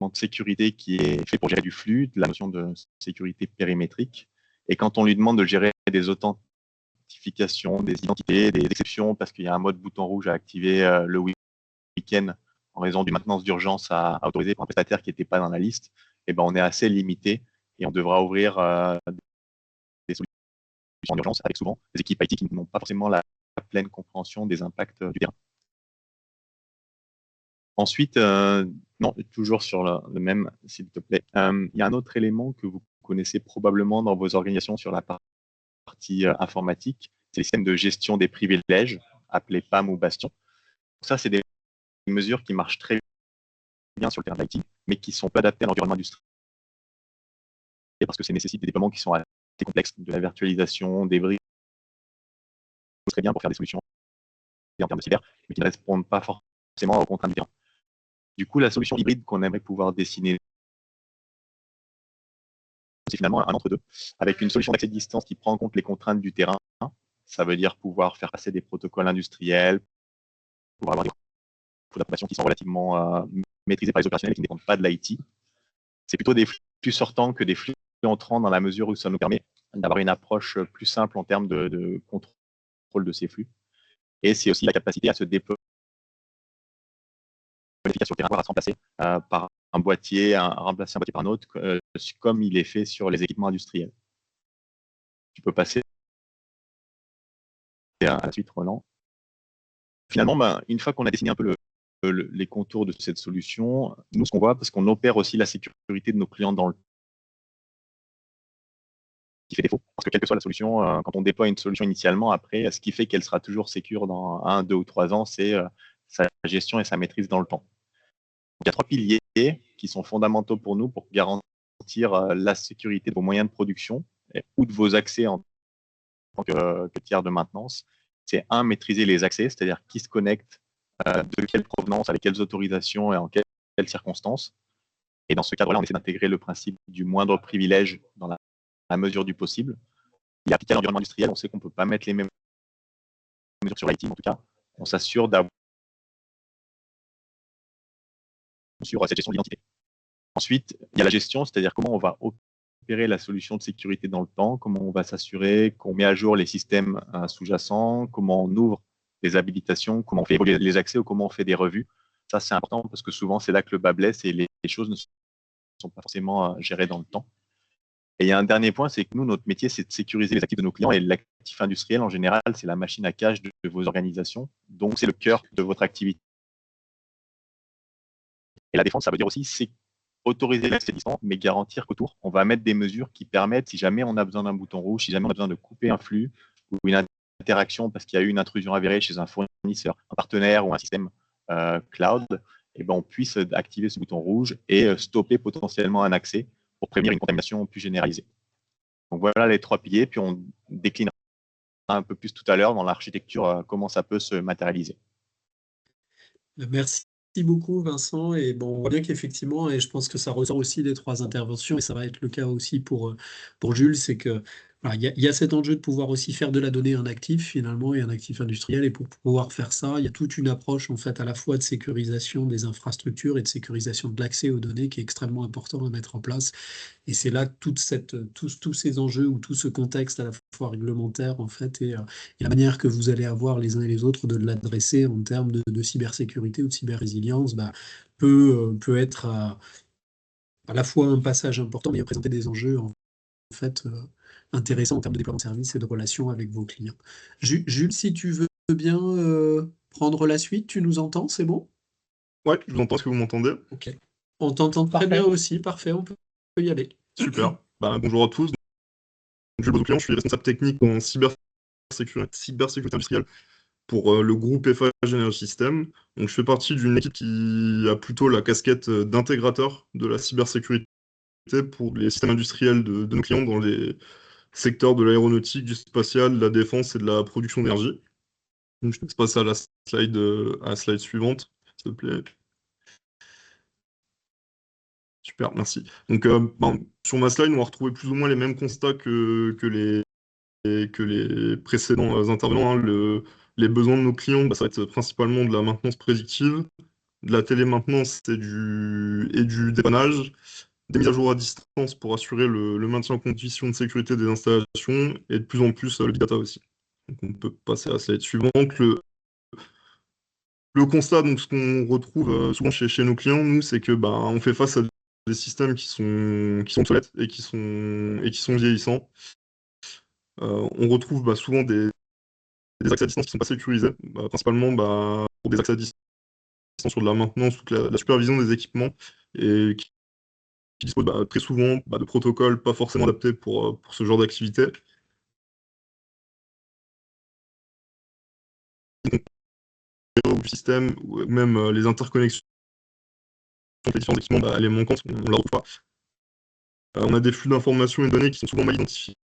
de sécurité qui est fait pour gérer du flux, de la notion de sécurité périmétrique. Et quand on lui demande de gérer des authentifications, des identités, des exceptions, parce qu'il y a un mode bouton rouge à activer le week-end en raison d'une maintenance d'urgence à autoriser pour un prestataire qui n'était pas dans la liste, eh ben, on est assez limité et on devra ouvrir des solutions d'urgence avec souvent des équipes IT qui n'ont pas forcément la pleine compréhension des impacts du terrain. Ensuite, non, toujours sur le même, s'il te plaît, il y a un autre élément que vous connaissez probablement dans vos organisations sur la partie informatique, c'est le système de gestion des privilèges, appelé PAM ou Bastion. Ça, c'est des mesures qui marchent très bien sur le terrain de l'IT, mais qui sont pas adaptés à l'environnement industriel parce que ça nécessite des déploiements qui sont assez complexes, de la virtualisation, des briques, très bien pour faire des solutions en termes de cyber, mais qui ne répondent pas forcément aux contraintes différentes. Du coup, la solution hybride qu'on aimerait pouvoir dessiner, c'est finalement un entre-deux, avec une solution d'accès de distance qui prend en compte les contraintes du terrain. Ça veut dire pouvoir faire passer des protocoles industriels, pouvoir avoir des coûts d'approbation qui sont relativement maîtrisés par les opérationnels et qui ne dépendent pas de l'IT. C'est plutôt des flux sortants que des flux entrants dans la mesure où ça nous permet d'avoir une approche plus simple en termes de contrôle de ces flux. Et c'est aussi la capacité à se déployer sur le terrain, à se remplacer par un boîtier, remplacer un boîtier par un autre, comme il est fait sur les équipements industriels. Tu peux passer à la suite, Roland. Finalement, une fois qu'on a dessiné un peu les contours de cette solution, nous, ce qu'on voit, parce qu'on opère aussi la sécurité de nos clients dans le qui fait défaut. Parce que quelle que soit la solution, quand on déploie une solution initialement, après, ce qui fait qu'elle sera toujours sécure dans 1, 2 ou 3 ans, c'est sa gestion et sa maîtrise dans le temps. Donc, il y a 3 piliers qui sont fondamentaux pour nous pour garantir la sécurité de vos moyens de production ou de vos accès en tant que tiers de maintenance. C'est maîtriser les accès, c'est-à-dire qui se connecte, de quelle provenance, avec quelles autorisations et en quelles circonstances. Et dans ce cadre-là, on essaie d'intégrer le principe du moindre privilège dans la mesure du possible. Il est appliqué à l'environnement industriel, on sait qu'on ne peut pas mettre les mêmes mesures sur l'IT, en tout cas, on s'assure d'avoir sur cette gestion de l'identité. Ensuite, il y a la gestion, c'est-à-dire comment on va opérer la solution de sécurité dans le temps, comment on va s'assurer qu'on met à jour les systèmes sous-jacents, comment on ouvre les habilitations, comment on fait évoluer les accès ou comment on fait des revues. Ça, c'est important parce que souvent, c'est là que le bas blesse et les choses ne sont pas forcément gérées dans le temps. Et il y a un dernier point, c'est que nous, notre métier, c'est de sécuriser les actifs de nos clients et l'actif industriel, en général, c'est la machine à cash de vos organisations. Donc, c'est le cœur de votre activité. Et la défense, ça veut dire aussi, c'est autoriser l'accès distant, mais garantir qu'autour, on va mettre des mesures qui permettent, si jamais on a besoin d'un bouton rouge, si jamais on a besoin de couper un flux ou une interaction parce qu'il y a eu une intrusion avérée chez un fournisseur, un partenaire ou un système cloud, et ben on puisse activer ce bouton rouge et stopper potentiellement un accès pour prévenir une contamination plus généralisée. Donc voilà les 3 piliers, puis on déclinera un peu plus tout à l'heure dans l'architecture comment ça peut se matérialiser. Merci beaucoup Vincent, et bon, on voit bien qu'effectivement, et je pense que ça ressort aussi des 3 interventions, et ça va être le cas aussi pour Jules, c'est que voilà, il y a cet enjeu de pouvoir aussi faire de la donnée un actif finalement, et un actif industriel, et pour pouvoir faire ça, il y a toute une approche en fait à la fois de sécurisation des infrastructures et de sécurisation de l'accès aux données qui est extrêmement important à mettre en place. Et c'est là que tous ces enjeux ou tout ce contexte à la fois réglementaire en fait et la manière que vous allez avoir les uns et les autres de l'adresser en termes de cybersécurité ou de cyber-résilience peut être à la fois un passage important mais présenter des enjeux en fait intéressants en termes de déploiement de services et de relations avec vos clients. Jules, si tu veux bien prendre la suite, tu nous entends, c'est bon? Ouais, je vous entends, est-ce que vous m'entendez? Ok. On t'entend très bien aussi, parfait, on peut y aller. Super. Bonjour à tous. Jules Baudouclian, je suis responsable technique en cybersécurité industrielle pour le groupe FH Energy System. Donc, je fais partie d'une équipe qui a plutôt la casquette d'intégrateur de la cybersécurité pour les systèmes industriels de nos clients dans les secteurs de l'aéronautique, du spatial, de la défense et de la production d'énergie. Donc, je te passe à la slide suivante, s'il te plaît. Super, merci. Donc, sur ma slide, on va retrouver plus ou moins les mêmes constats que les précédents intervenants. Hein. Les besoins de nos clients, ça va être principalement de la maintenance prédictive, de la télémaintenance et du dépannage, des mises à jour à distance pour assurer le maintien en conditions de sécurité des installations et de plus en plus le big data aussi. Donc, on peut passer à la slide suivante. Le constat, donc, ce qu'on retrouve souvent chez nos clients, nous, c'est que on fait face à des systèmes qui sont obsolètes et qui sont vieillissants. On retrouve souvent des accès à distance qui ne sont pas sécurisés, principalement pour des accès à distance sur de la maintenance ou de la supervision des équipements et qui disposent très souvent de protocoles pas forcément adaptés pour ce genre d'activité. Du système ou même les interconnexions les différents équipements, bah, elle est manquante, on ne la retrouve pas. On a des flux d'informations et de données qui sont souvent mal identifiés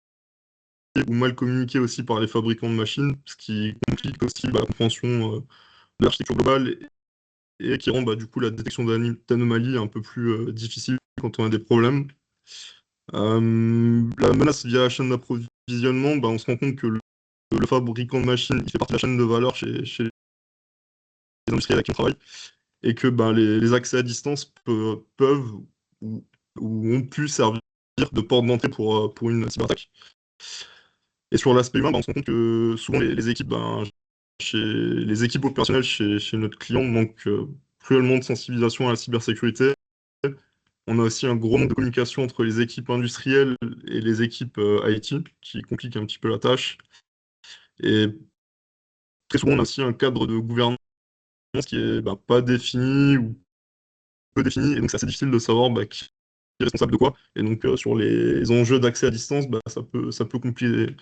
ou mal communiqués aussi par les fabricants de machines, ce qui complique aussi la compréhension de l'architecture globale et qui rend du coup la détection d'anomalies un peu plus difficile quand on a des problèmes. La menace via chaîne d'approvisionnement, on se rend compte que le fabricant de machines, il fait partie de la chaîne de valeur chez les industriels avec qui on travaille, et que les accès à distance peuvent ou ont pu servir de porte d'entrée pour une cyberattaque. Et sur l'aspect humain, on se rend compte que souvent les équipes, les équipes opérationnelles chez notre client manquent cruellement de sensibilisation à la cybersécurité. On a aussi un gros manque de communication entre les équipes industrielles et les équipes IT, qui complique un petit peu la tâche. Et très souvent, on a aussi un cadre de gouvernance qui est pas défini ou peu défini, et donc c'est assez difficile de savoir qui est responsable de quoi. Et donc sur les enjeux d'accès à distance, ça peut compliquer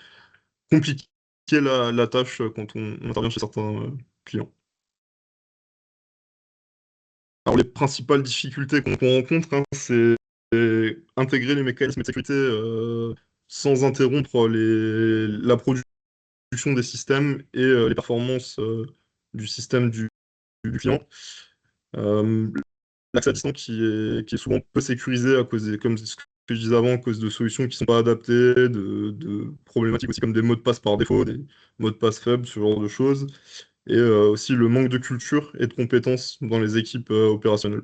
la tâche quand on intervient chez certains clients. Alors les principales difficultés qu'on rencontre, c'est intégrer les mécanismes de sécurité sans interrompre la production des systèmes et les performances du système du client. L'accès à distance qui est souvent peu sécurisé à cause comme ce que je disais avant, à cause de solutions qui ne sont pas adaptées, de problématiques aussi comme des mots de passe par défaut, des mots de passe faibles, ce genre de choses. Et aussi le manque de culture et de compétences dans les équipes opérationnelles.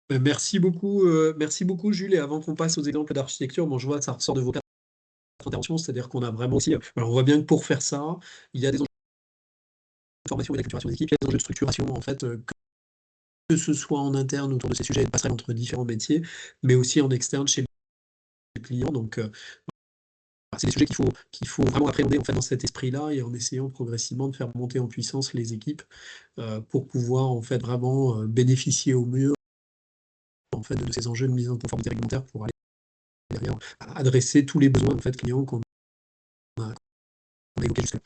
Merci beaucoup, Jules. Et avant qu'on passe aux exemples d'architecture, bon, je vois que ça ressort de vos quatre interventions, c'est-à-dire qu'on a vraiment aussi. Alors, on voit bien que pour faire ça, il y a des enjeux de formation et d'acculturation des équipes, il y a des enjeux de structuration, en fait, que ce soit en interne autour de ces sujets de passerelle entre différents métiers, mais aussi en externe chez les clients. Donc, c'est des sujets qu'il faut vraiment appréhender en fait, dans cet esprit-là et en essayant progressivement de faire monter en puissance les équipes pour pouvoir en fait, vraiment bénéficier au mieux en fait, de ces enjeux de mise en conformité réglementaire pour aller derrière adresser tous les besoins en fait, clients qu'on a évoqués jusque-là.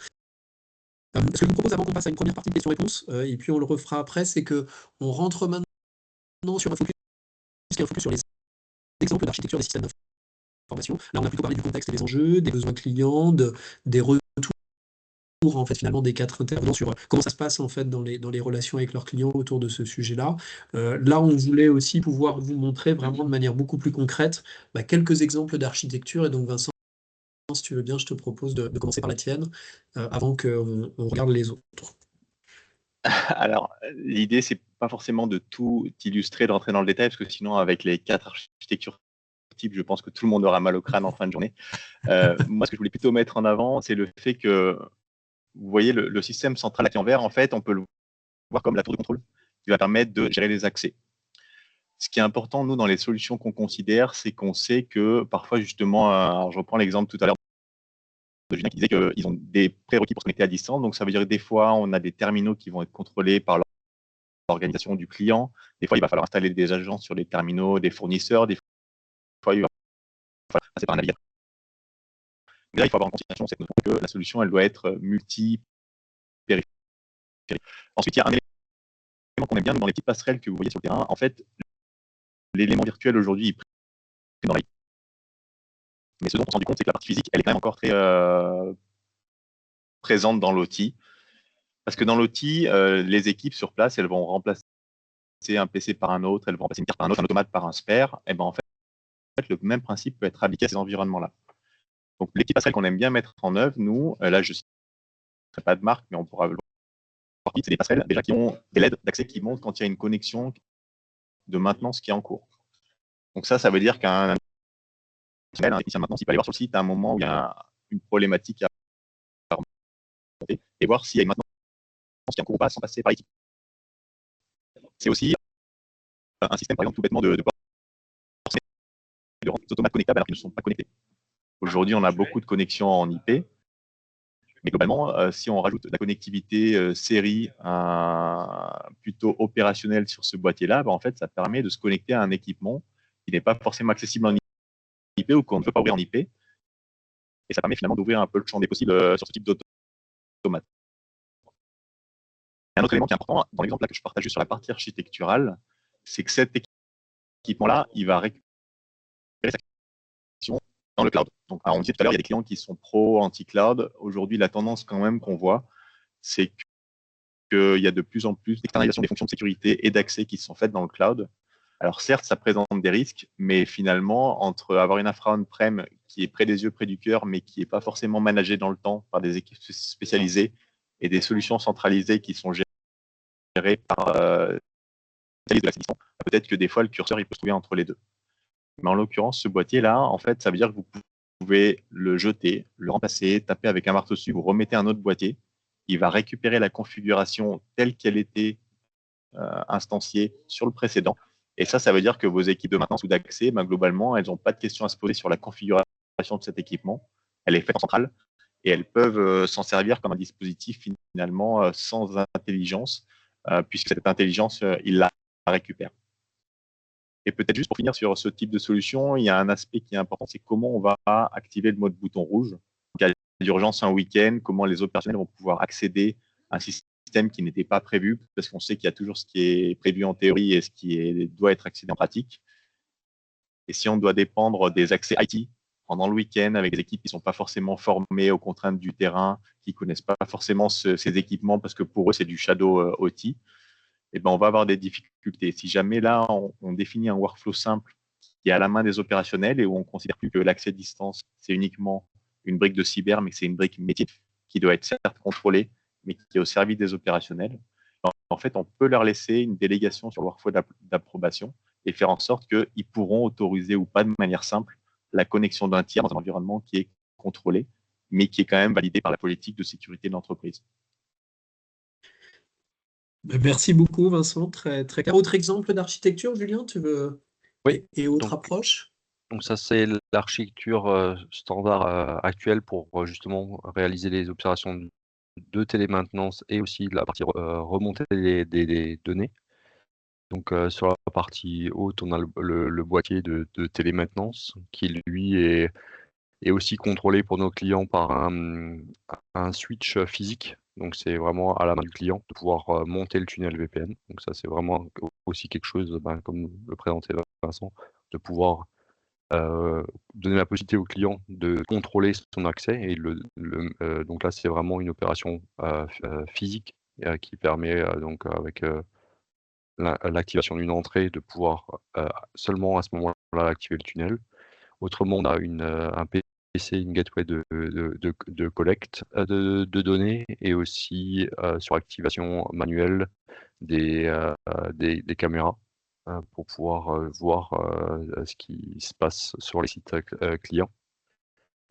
Ce que je vous propose avant qu'on passe à une première partie de questions-réponses, et puis on le refera après, c'est qu'on rentre maintenant sur un focus sur les exemples d'architecture des systèmes d'information. Là, on a plutôt parlé du contexte et des enjeux, des besoins clients, des retours en fait finalement des quatre intervenants sur comment ça se passe en fait dans les relations avec leurs clients autour de ce sujet-là. Là, on voulait aussi pouvoir vous montrer vraiment de manière beaucoup plus concrète quelques exemples d'architecture. Et donc, Vincent, si tu veux bien, je te propose de commencer par la tienne avant qu'on regarde les autres. Alors, l'idée, c'est pas forcément de tout illustrer, d'entrer dans le détail, parce que sinon, avec les 4 architectures types, je pense que tout le monde aura mal au crâne en fin de journée. Moi, ce que je voulais plutôt mettre en avant, c'est le fait que, vous voyez, le système central en vert, en fait, on peut le voir comme la tour de contrôle qui va permettre de gérer les accès. Ce qui est important, nous, dans les solutions qu'on considère, c'est qu'on sait que parfois, justement, alors je reprends l'exemple tout à l'heure de Julien qui disait qu'ils ont des prérequis pour se connecter à distance. Donc, ça veut dire que des fois, on a des terminaux qui vont être contrôlés par l'organisation du client. Des fois, il va falloir installer des agents sur les terminaux des fournisseurs. Des fois, il va falloir passer par un navigateur. Mais là, il faut avoir en considération cette notion que la solution, elle doit être multi-périphérique. Ensuite, il y a un élément qu'on aime bien dans les petites passerelles que vous voyez sur le terrain. En fait, l'élément virtuel aujourd'hui, il est pris dans l'IT. Mais ce dont on s'est rendu compte, c'est que la partie physique, elle est quand même encore très présente dans l'outil. Parce que dans l'outil, les équipes sur place, elles vont remplacer un PC par un autre, elles vont remplacer une carte par un autre, un automate par un spare. Et ben en fait, le même principe peut être appliqué à ces environnements-là. Donc, les petites passerelles qu'on aime bien mettre en œuvre, nous, là, je ne citerai pas de marque, mais on pourra le voir vite, c'est des passerelles déjà qui ont des LED d'accès qui montrent quand il y a une connexion de maintenance qui est en cours. Donc ça veut dire qu'un technicien de maintenance, il peut aller voir sur le site à un moment où il y a une problématique à remonter et voir s'il y a une maintenance qui est en cours ou pas sans passer par l'équipe. C'est aussi un système, par exemple, tout bêtement de rendre les automates connectables alors qu'ils ne sont pas connectés. Aujourd'hui, on a beaucoup de connexions en IP, mais globalement, si on rajoute de la connectivité série plutôt opérationnelle sur ce boîtier-là, en fait, ça permet de se connecter à un équipement qui n'est pas forcément accessible en IP ou qu'on ne veut pas ouvrir en IP. Et ça permet finalement d'ouvrir un peu le champ des possibles sur ce type d'automate. un autre élément qui est important, dans l'exemple là que je partage sur la partie architecturale, c'est que cet équipement-là, il va récupérer sa connexion dans le cloud. Donc, on disait tout à l'heure, il y a des clients qui sont pro, anti-cloud. Aujourd'hui, la tendance quand même qu'on voit, c'est qu'il y a de plus en plus d'externalisation des fonctions de sécurité et d'accès qui sont faites dans le cloud. Alors certes, ça présente des risques, mais finalement, entre avoir une infra on-prem qui est près des yeux, près du cœur, mais qui n'est pas forcément managée dans le temps par des équipes spécialisées et des solutions centralisées qui sont gérées par peut-être que des fois, le curseur il peut se trouver entre les deux. Mais en l'occurrence, ce boîtier-là, en fait, ça veut dire que vous pouvez le jeter, le remplacer, taper avec un marteau dessus, vous remettez un autre boîtier. Il va récupérer la configuration telle qu'elle était instanciée sur le précédent. Et ça veut dire que vos équipes de maintenance ou d'accès, globalement, elles n'ont pas de questions à se poser sur la configuration de cet équipement. Elle est faite en centrale et elles peuvent s'en servir comme un dispositif finalement sans intelligence, puisque cette intelligence, ils la récupèrent. Et peut-être juste pour finir sur ce type de solution, il y a un aspect qui est important, c'est comment on va activer le mode bouton rouge. Donc, il y a d'urgence un week-end, comment les opérationnels vont pouvoir accéder à un système qui n'était pas prévu, parce qu'on sait qu'il y a toujours ce qui est prévu en théorie et ce qui doit être accédé en pratique. Et si on doit dépendre des accès IT pendant le week-end avec des équipes qui ne sont pas forcément formées aux contraintes du terrain, qui ne connaissent pas forcément ces équipements, parce que pour eux, c'est du shadow OT, eh ben, on va avoir des difficultés. Si jamais là, on définit un workflow simple qui est à la main des opérationnels et où on ne considère plus que l'accès distance, c'est uniquement une brique de cyber, mais que c'est une brique métier qui doit être certes contrôlée, mais qui est au service des opérationnels. En fait, on peut leur laisser une délégation sur le workflow d'approbation et faire en sorte qu'ils pourront autoriser ou pas de manière simple la connexion d'un tiers dans un environnement qui est contrôlé, mais qui est quand même validé par la politique de sécurité de l'entreprise. Merci beaucoup, Vincent. Très, très clair. Autre exemple d'architecture, Julien, tu veux? Oui. Et autre approche? Donc ça, c'est l'architecture standard actuelle pour justement réaliser les opérations de télémaintenance et aussi la partie remontée des données. Donc sur la partie haute, on a le boîtier de télémaintenance qui, lui, est aussi contrôlé pour nos clients par un switch physique. Donc c'est vraiment à la main du client de pouvoir monter le tunnel VPN. Donc ça, c'est vraiment aussi quelque chose, comme le présentait Vincent, de pouvoir donner la possibilité au client de contrôler son accès. Et donc là, c'est vraiment une opération physique qui permet donc avec l'activation d'une entrée de pouvoir seulement à ce moment-là activer le tunnel. Autrement, on a un PC, une gateway de collecte de données et aussi sur activation manuelle des caméras pour pouvoir voir ce qui se passe sur les sites clients.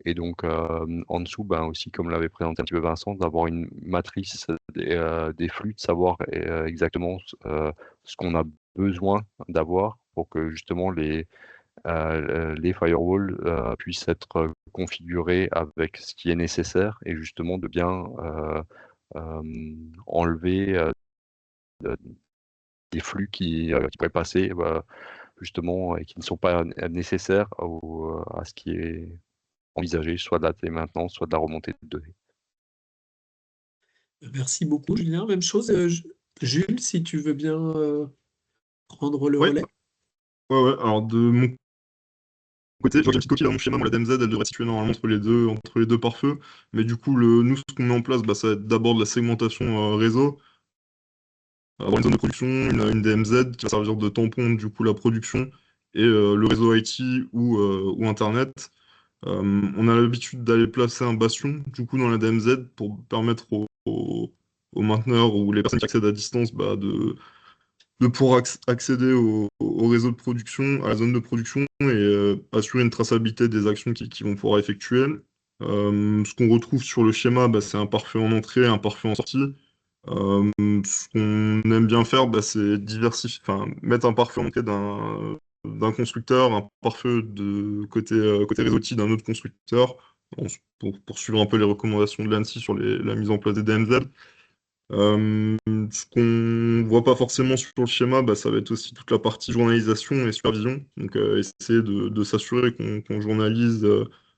Et donc, en dessous, aussi, comme l'avait présenté un petit peu Vincent, d'avoir une matrice des flux, de savoir exactement ce qu'on a besoin d'avoir pour que justement les firewalls puissent être configurés avec ce qui est nécessaire et justement de bien enlever des flux qui pourraient passer justement et qui ne sont pas nécessaires à ce qui est envisagé, soit de la télémaintenance, soit de la remontée de données. Merci beaucoup, Julien. Même chose, Jules, si tu veux bien prendre le Ouais. relais. Ouais. Alors de mon côté, j'ai une petite coquille dans mon schéma. Moi, la DMZ, elle devrait être située normalement entre les deux pare-feux. Mais du coup, nous, ce qu'on met en place, ça va être d'abord de la segmentation réseau. Avoir une zone de production, une DMZ qui va servir de tampon, du coup, la production et le réseau IT ou Internet. On a l'habitude d'aller placer un bastion, du coup, dans la DMZ pour permettre aux mainteneurs ou les personnes qui accèdent à distance de pouvoir accéder au réseau de production, à la zone de production et assurer une traçabilité des actions qui vont pouvoir effectuer. Ce qu'on retrouve sur le schéma, c'est un pare-feu en entrée, un pare-feu en sortie. Ce qu'on aime bien faire, c'est diversifier, mettre un pare-feu en entrée d'un constructeur, un pare-feu de côté réseau IT d'un autre constructeur, pour suivre un peu les recommandations de l'ANSSI sur la mise en place des DMZ. Ce qu'on voit pas forcément sur le schéma, ça va être aussi toute la partie journalisation et supervision. Donc essayer de s'assurer qu'on journalise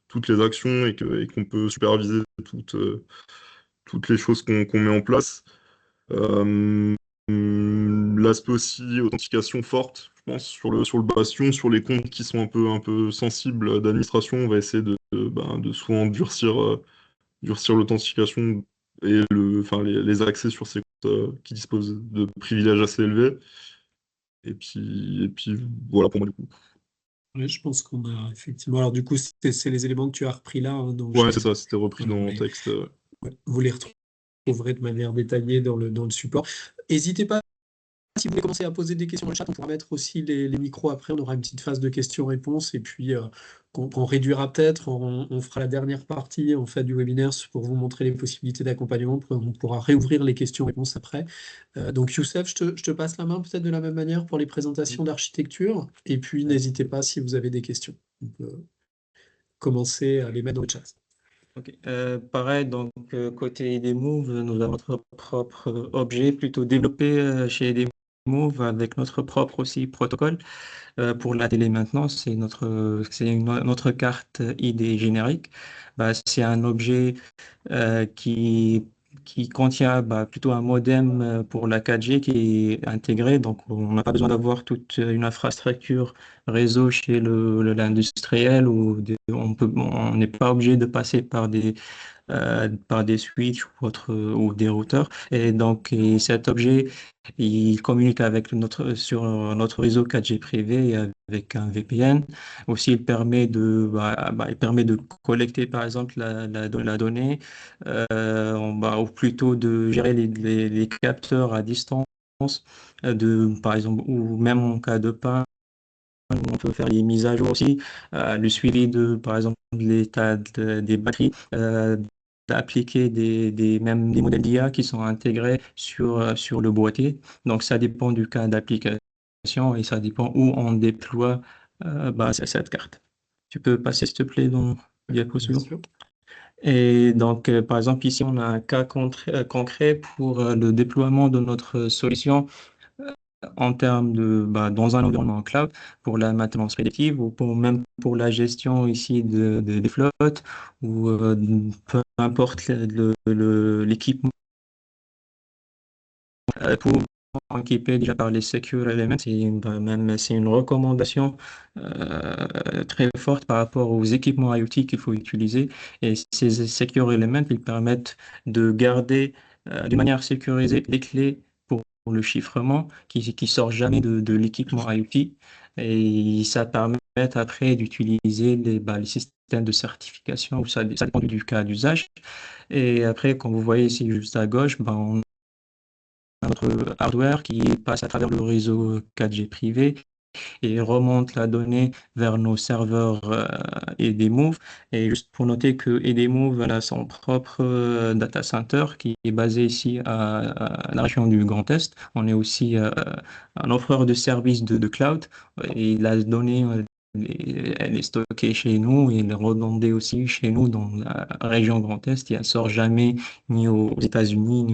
toutes les actions et qu'on peut superviser toutes les choses qu'on met en place. Euh, L'aspect aussi authentification forte, je pense, sur le Bastion, sur les comptes qui sont un peu sensibles d'administration, on va essayer de souvent durcir l'authentification et enfin, les accès sur ces comptes qui disposent de privilèges assez élevés. Et puis voilà pour moi du coup. Ouais, je pense qu'on a effectivement. Alors, du coup, c'est les éléments que tu as repris là, hein, Ouais, c'est ça, c'était repris voilà, dans mon texte. ouais, vous les retrouverez de manière détaillée dans le support. N'hésitez pas, si vous voulez commencer à poser des questions dans le chat, on pourra mettre aussi les micros après. On aura une petite phase de questions-réponses et puis qu'on réduira peut-être. On fera la dernière partie en fait du webinaire pour vous montrer les possibilités d'accompagnement. On pourra réouvrir les questions-réponses après. Donc Youssef, je te passe la main peut-être de la même manière pour les présentations d'architecture. Et puis n'hésitez pas si vous avez des questions. On peut commencer à les mettre dans le chat. Ok. Pareil, donc côté Edemove, nous avons notre propre objet plutôt développé chez Edemove avec notre propre aussi protocole. Pour la télémaintenance, notre carte ID générique. Bah, c'est un objet euh, qui, qui contient plutôt un modem pour la 4G qui est intégré. Donc, on n'a pas besoin d'avoir toute une infrastructure réseau chez l'industriel on n'est pas obligé de passer par des switches ou des routeurs. Et donc, cet objet, il communique sur notre réseau 4G privé et avec un VPN. Aussi, il permet de collecter, par exemple, la donnée, ou plutôt de gérer les capteurs à distance, par exemple, ou même en cas de panne. On peut faire les mises à jour aussi, le suivi par exemple, l'état des batteries, d'appliquer même des modèles d'IA qui sont intégrés sur le boîtier. Donc, ça dépend du cas d'application et ça dépend où on déploie cette carte. Tu peux passer, s'il te plaît, dans le diapo Bien suivant. sûr. Et donc, par exemple, ici, on a un cas concret pour le déploiement de notre solution en termes dans un environnement cloud pour la maintenance prédictive ou même pour la gestion ici des flottes ou peu importe l'équipement pour équiper déjà par les Secure Elements. C'est une recommandation très forte par rapport aux équipements IoT qu'il faut utiliser. Et ces Secure Elements, ils permettent de garder d'une manière sécurisée les clés pour le chiffrement qui sort jamais de l'équipement IoT. Et ça permet après d'utiliser les systèmes de certification, où ça dépend du cas d'usage. Et après, comme vous voyez ici juste à gauche, on notre hardware qui passe à travers le réseau 4G privé et remonte la donnée vers nos serveurs Edemove. Et juste pour noter que Edemove a son propre data center qui est basé ici à la région du Grand Est. On est aussi un offreur de services de cloud et la donnée elle est stockée chez nous et elle est redondée aussi chez nous dans la région Grand Est. Elle ne sort jamais ni aux États-Unis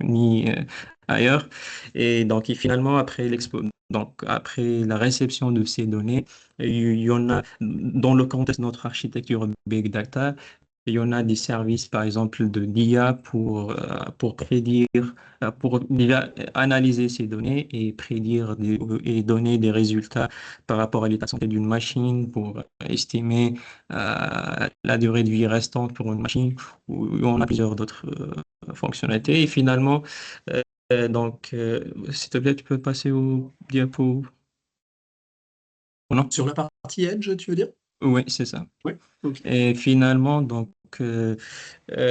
ni ailleurs. Et donc, finalement, après la réception de ces données, il y en a, dans le contexte de notre architecture Big Data, il y en a des services, par exemple, d'IA pour prédire, pour déjà analyser ces données et prédire et donner des résultats par rapport à l'état de santé d'une machine, pour estimer la durée de vie restante pour une machine, ou on a plusieurs d'autres fonctionnalités. Et finalement, s'il te plaît, tu peux passer au diapo. Oh non? Sur la partie Edge, tu veux dire? Oui, c'est ça. Oui. Ok. Et finalement,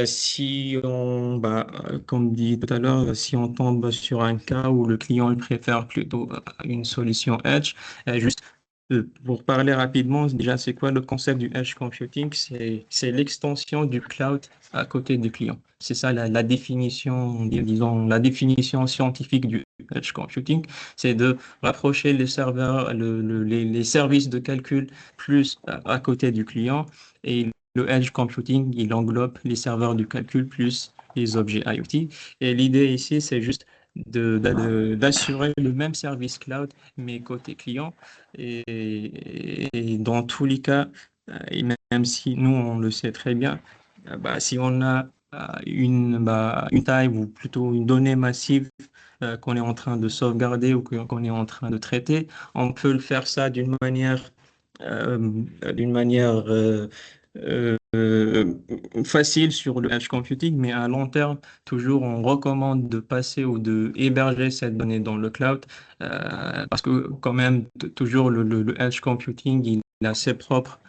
si comme dit tout à l'heure, si on tombe sur un cas où le client il préfère plutôt une solution Edge, juste pour parler rapidement, déjà, c'est quoi le concept du Edge Computing? C'est l'extension du cloud à côté du client. C'est ça la définition, disons, la définition scientifique du Edge Computing, c'est de rapprocher les serveurs, les services de calcul plus à côté du client. Et le Edge Computing, il englobe les serveurs de calcul plus les objets IoT. Et l'idée ici, c'est juste d'assurer le même service cloud, mais côté client. Et dans tous les cas, et même si nous, on le sait très bien, si on a une taille ou plutôt une donnée massive qu'on est en train de sauvegarder ou qu'on est en train de traiter. On peut le faire ça euh, d'une manière facile sur le edge computing, mais à long terme, toujours on recommande de passer ou de héberger cette donnée dans le cloud parce que quand même, toujours le edge computing, il a ses propres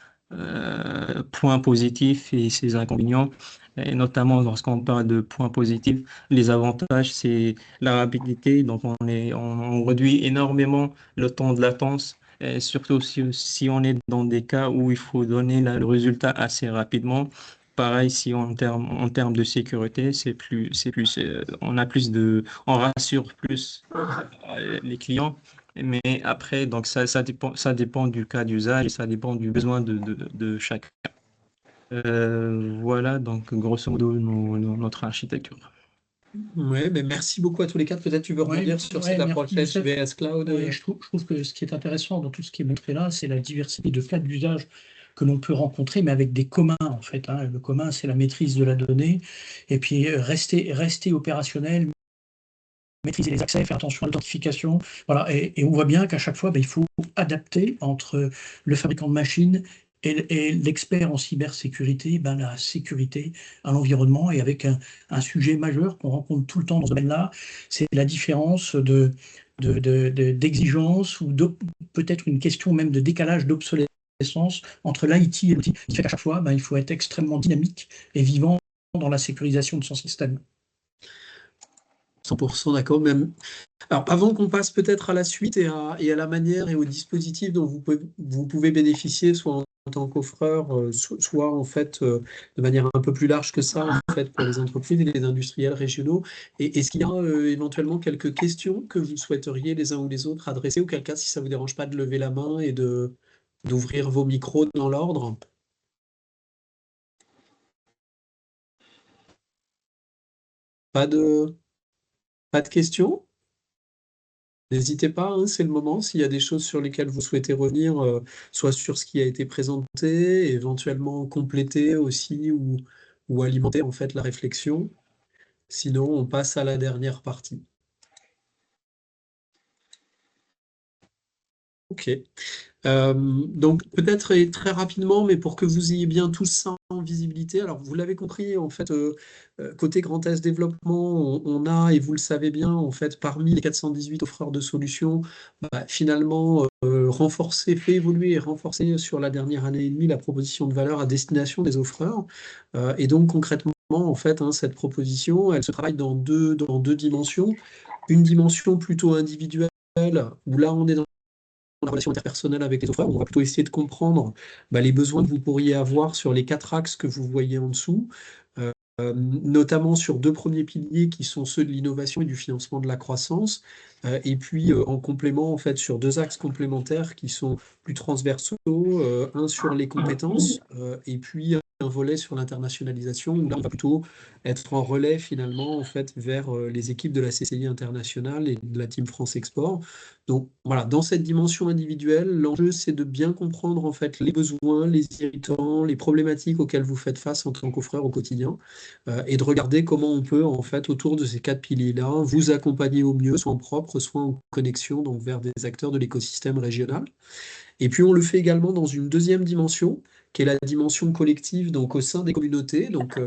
points positifs et ses inconvénients. Et notamment lorsqu'on parle de points positifs, les avantages, c'est la rapidité. Donc, on réduit énormément le temps de latence, et surtout si on est dans des cas où il faut donner le résultat assez rapidement. Pareil, si en termes de sécurité, on rassure plus les clients. Mais après, donc ça dépend du cas d'usage et ça dépend du besoin de chacun. Voilà, donc grosso modo notre architecture. Ouais, mais merci beaucoup à tous les quatre. Peut-être tu veux rebondir sur cette approche merci, Edge Youssef. VS Cloud. Je trouve que ce qui est intéressant dans tout ce qui est montré là, c'est la diversité de cas d'usage que l'on peut rencontrer, mais avec des communs en fait, hein. Le commun, c'est la maîtrise de la donnée, et puis rester opérationnel, maîtriser les accès, faire attention à l'authentification. Voilà, et on voit bien qu'à chaque fois, il faut adapter entre le fabricant de machines et l'expert en cybersécurité, la sécurité à l'environnement, et avec un sujet majeur qu'on rencontre tout le temps dans ce domaine-là, c'est la différence d'exigence ou peut-être une question même de décalage d'obsolescence entre l'IT et l'outil, qui fait qu'à chaque fois, il faut être extrêmement dynamique et vivant dans la sécurisation de son système. 100% d'accord. Même. Alors, avant qu'on passe peut-être à la suite et à la manière et au dispositif dont vous pouvez bénéficier, soit en tant qu'offreur, soit en fait de manière un peu plus large que ça, en fait, pour les entreprises et les industriels régionaux. Et est-ce qu'il y a éventuellement quelques questions que vous souhaiteriez les uns ou les autres adresser, auquel cas, si ça ne vous dérange pas de lever la main et d'ouvrir vos micros dans l'ordre? Pas de questions? N'hésitez pas, hein, c'est le moment. S'il y a des choses sur lesquelles vous souhaitez revenir, soit sur ce qui a été présenté, éventuellement compléter aussi ou alimenter en fait la réflexion. Sinon, on passe à la dernière partie. Ok. Donc peut-être et très rapidement, mais pour que vous ayez bien tout ça en visibilité. Alors vous l'avez compris, en fait, côté Grand Est Développement, on a, et vous le savez bien, en fait, parmi les 418 offreurs de solutions, finalement, fait évoluer et renforcer sur la dernière année et demie la proposition de valeur à destination des offreurs. Et donc concrètement, en fait, cette proposition, elle se travaille dans deux dimensions. Une dimension plutôt individuelle, où là on est dans la relation interpersonnelle avec les offreurs, on va plutôt essayer de comprendre les besoins que vous pourriez avoir sur les 4 axes que vous voyez en dessous, notamment sur 2 premiers piliers qui sont ceux de l'innovation et du financement de la croissance, et puis en complément en fait sur 2 axes complémentaires qui sont plus transversaux, un sur les compétences et puis un volet sur l'internationalisation, où là on va plutôt être en relais finalement en fait vers les équipes de la CCI internationale et de la Team France Export. Donc voilà, dans cette dimension individuelle, l'enjeu c'est de bien comprendre en fait les besoins, les irritants, les problématiques auxquelles vous faites face en tant qu'offreur au quotidien, et de regarder comment on peut en fait autour de ces 4 piliers-là vous accompagner au mieux, soit en propre, soit en connexion donc vers des acteurs de l'écosystème régional. Et puis on le fait également dans une deuxième dimension, qui est la dimension collective, donc au sein des communautés. Donc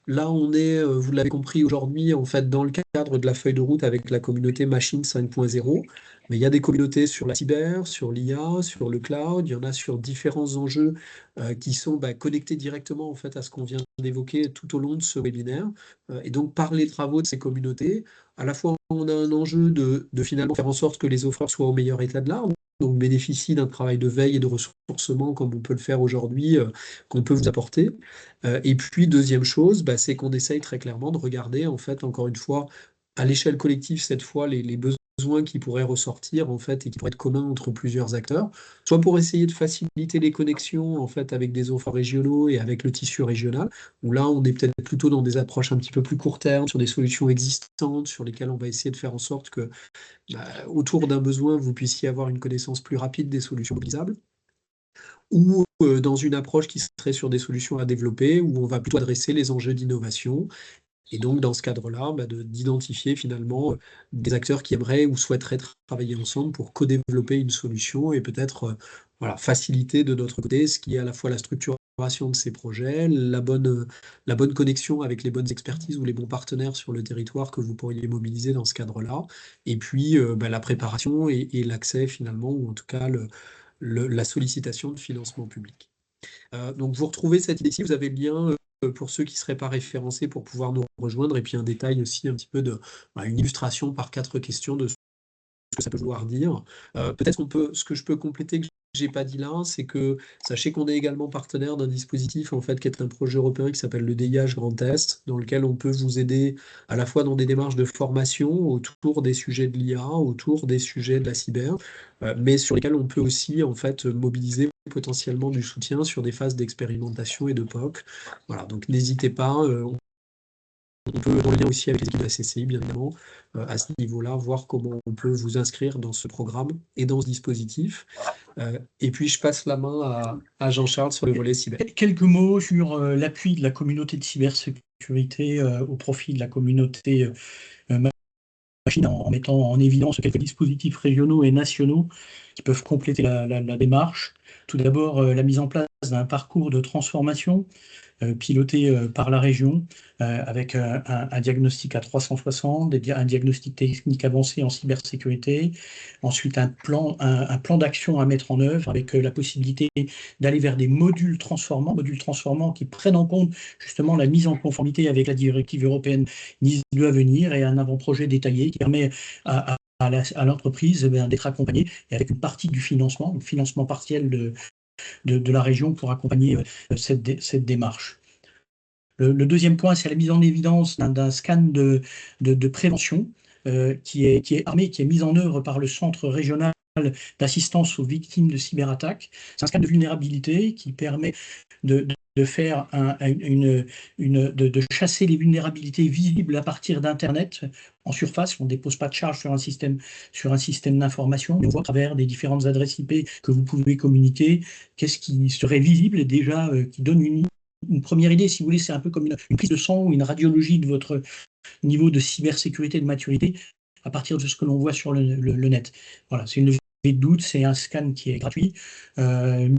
là, on est, vous l'avez compris aujourd'hui, en fait, dans le cadre de la feuille de route avec la communauté Machine 5.0. Mais il y a des communautés sur la cyber, sur l'IA, sur le cloud. Il y en a sur différents enjeux qui sont connectés directement en fait à ce qu'on vient d'évoquer tout au long de ce webinaire. Et donc, par les travaux de ces communautés, à la fois, on a un enjeu de finalement faire en sorte que les offreurs soient au meilleur état de l'art, donc bénéficient d'un travail de veille et de ressourcement comme on peut le faire aujourd'hui, qu'on peut vous apporter. Et puis, deuxième chose, c'est qu'on essaye très clairement de regarder, en fait, encore une fois, à l'échelle collective, cette fois, les besoins qui pourraient ressortir, en fait, et qui pourraient être communs entre plusieurs acteurs, soit pour essayer de faciliter les connexions, en fait, avec des offres régionaux et avec le tissu régional, où là, on est peut-être plutôt dans des approches un petit peu plus court terme, sur des solutions existantes, sur lesquelles on va essayer de faire en sorte que, autour d'un besoin, vous puissiez avoir une connaissance plus rapide des solutions mobilisables. ou dans une approche qui serait sur des solutions à développer, où on va plutôt adresser les enjeux d'innovation. Et donc, dans ce cadre-là, d'identifier finalement des acteurs qui aimeraient ou souhaiteraient travailler ensemble pour co-développer une solution et peut-être faciliter de notre côté ce qui est à la fois la structuration de ces projets, la bonne connexion avec les bonnes expertises ou les bons partenaires sur le territoire que vous pourriez mobiliser dans ce cadre-là, et puis la préparation et l'accès finalement, ou en tout cas la sollicitation de financement public. Donc vous retrouvez cette idée ici, vous avez le lien pour ceux qui ne seraient pas référencés pour pouvoir nous rejoindre, et puis un détail aussi un petit peu une illustration par 4 questions de ce que ça peut vouloir dire. Peut-être ce que je peux compléter que j'ai pas dit là, c'est que sachez qu'on est également partenaire d'un dispositif en fait qui est un projet européen qui s'appelle le DIH Grand Est, dans lequel on peut vous aider à la fois dans des démarches de formation autour des sujets de l'IA, autour des sujets de la cyber, mais sur lesquels on peut aussi en fait mobiliser potentiellement du soutien sur des phases d'expérimentation et de POC. Voilà, donc n'hésitez pas. On peut, dans le lien aussi avec les équipes de la CCI, bien évidemment, à ce niveau-là, voir comment on peut vous inscrire dans ce programme et dans ce dispositif. Et puis, je passe la main à Jean-Charles sur le volet cyber. Quelques mots sur l'appui de la communauté de cybersécurité au profit de la communauté machine, en mettant en évidence quelques dispositifs régionaux et nationaux qui peuvent compléter la démarche. Tout d'abord, la mise en place d'un parcours de transformation piloté par la région, avec un diagnostic à 360, un diagnostic technique avancé en cybersécurité, ensuite un plan d'action à mettre en œuvre avec la possibilité d'aller vers des modules transformants qui prennent en compte justement la mise en conformité avec la directive européenne NIS 2 à venir, et un avant-projet détaillé qui permet à l'entreprise d'être accompagnée, et avec une partie du financement, un financement partiel de la région pour accompagner cette démarche. Le deuxième point, c'est la mise en évidence d'un scan de prévention qui est armé, qui est mis en œuvre par le Centre régional d'assistance aux victimes de cyberattaques. C'est un scan de vulnérabilité qui permet de faire de chasser les vulnérabilités visibles à partir d'Internet en surface. On ne dépose pas de charge sur un système d'information. On voit à travers des différentes adresses IP que vous pouvez communiquer qu'est-ce qui serait visible, et déjà qui donne une première idée, si vous voulez. C'est un peu comme une prise de sang ou une radiologie de votre niveau de cybersécurité, de maturité, à partir de ce que l'on voit sur le net. Voilà, c'est une levée de doute, c'est un scan qui est gratuit,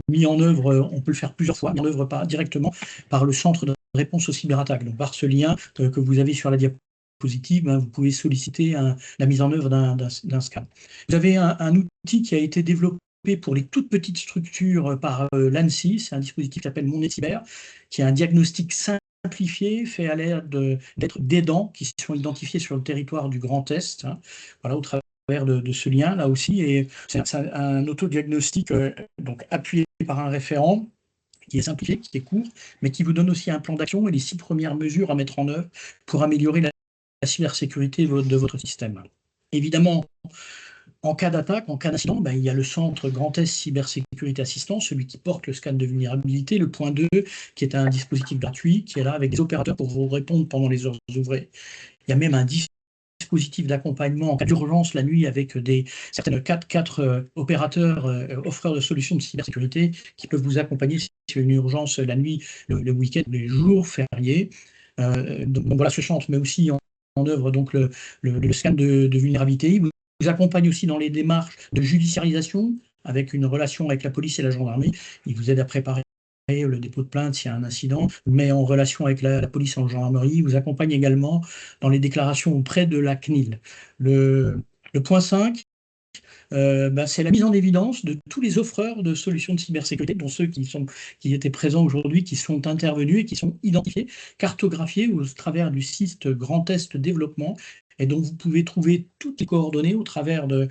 mis en œuvre, on peut le faire plusieurs fois, mis en œuvre directement par le centre de réponse aux cyberattaques. Donc par ce lien que vous avez sur la diapositive, vous pouvez solliciter la mise en œuvre d'un scan. Vous avez un outil qui a été développé pour les toutes petites structures par l'ANSSI, c'est un dispositif qui s'appelle Mon Cyber, qui est un diagnostic simplifié, fait à l'aide d'être d'aidants qui sont identifiés sur le territoire du Grand Est, voilà, au travers de ce lien là aussi, et c'est un autodiagnostic donc appuyé par un référent qui est simplifié, qui est court, mais qui vous donne aussi un plan d'action et les 6 premières mesures à mettre en œuvre pour améliorer la cybersécurité de votre système. Évidemment, en cas d'attaque, en cas d'incident, il y a le centre Grand Est Cybersécurité Assistance, celui qui porte le scan de vulnérabilité, le point 2, qui est un dispositif gratuit, qui est là avec des opérateurs pour vous répondre pendant les heures ouvrées. Il y a même un dispositif d'accompagnement en cas d'urgence la nuit avec certaines 4 opérateurs, offreurs de solutions de cybersécurité qui peuvent vous accompagner si c'est une urgence la nuit, le week-end, les jours fériés. Donc voilà, ce centre met aussi en œuvre donc le scan de vulnérabilité. Vous accompagne aussi dans les démarches de judiciarisation avec une relation avec la police et la gendarmerie. Il vous aide à préparer le dépôt de plainte s'il y a un incident, mais en relation avec la police et la gendarmerie. Il vous accompagne également dans les déclarations auprès de la CNIL. Le point 5, c'est la mise en évidence de tous les offreurs de solutions de cybersécurité, dont ceux qui étaient présents aujourd'hui, qui sont intervenus et qui sont identifiés, cartographiés au travers du site Grand Est Développement, et donc vous pouvez trouver toutes les coordonnées au travers de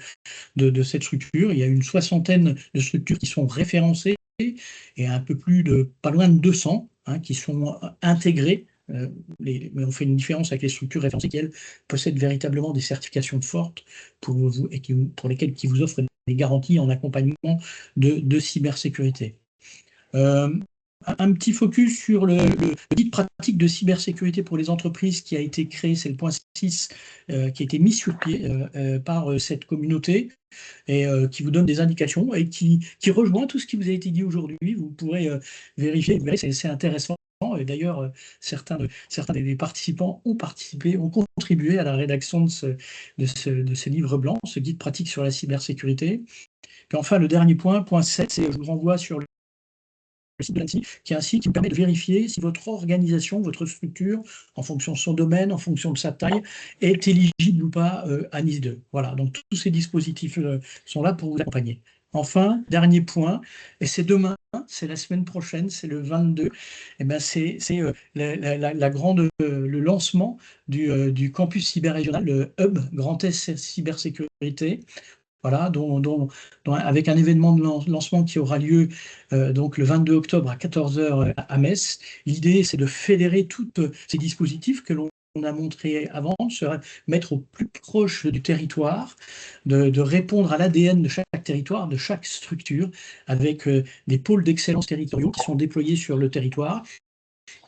cette structure. Il y a une 60aine de structures qui sont référencées et un peu pas loin de 200 qui sont intégrées. Mais on fait une différence avec les structures référencées qui, elles, possèdent véritablement des certifications fortes pour vous et pour lesquelles qui vous offrent des garanties en accompagnement de cybersécurité. Un petit focus sur le guide pratique de cybersécurité pour les entreprises qui a été créé, c'est le point 6, qui a été mis sur pied par cette communauté. et qui vous donne des indications et qui rejoint tout ce qui vous a été dit aujourd'hui. Vous pourrez vérifier, vous verrez, c'est intéressant. Et d'ailleurs, certains des participants ont participé, ont contribué à la rédaction de ce livre blanc, ce guide pratique sur la cybersécurité. Puis enfin, le dernier point, point 7, c'est je vous renvoie sur le site de l'ANSSI, qui est un site qui vous permet de vérifier si votre organisation, votre structure, en fonction de son domaine, en fonction de sa taille, est éligible ou pas à NIS 2. Voilà, donc tous ces dispositifs sont là pour vous accompagner. Enfin, dernier point, et c'est demain, c'est la semaine prochaine, c'est le 22, et ben c'est le lancement du campus cyber-régional, le hub Grand Est cybersécurité. Voilà, avec un événement de lancement qui aura lieu donc le 22 octobre à 14 h à Metz. L'idée, c'est de fédérer tous ces dispositifs que l'on a montrés avant, se mettre au plus proche du territoire, de répondre à l'ADN de chaque territoire, de chaque structure, avec des pôles d'excellence territoriaux qui sont déployés sur le territoire.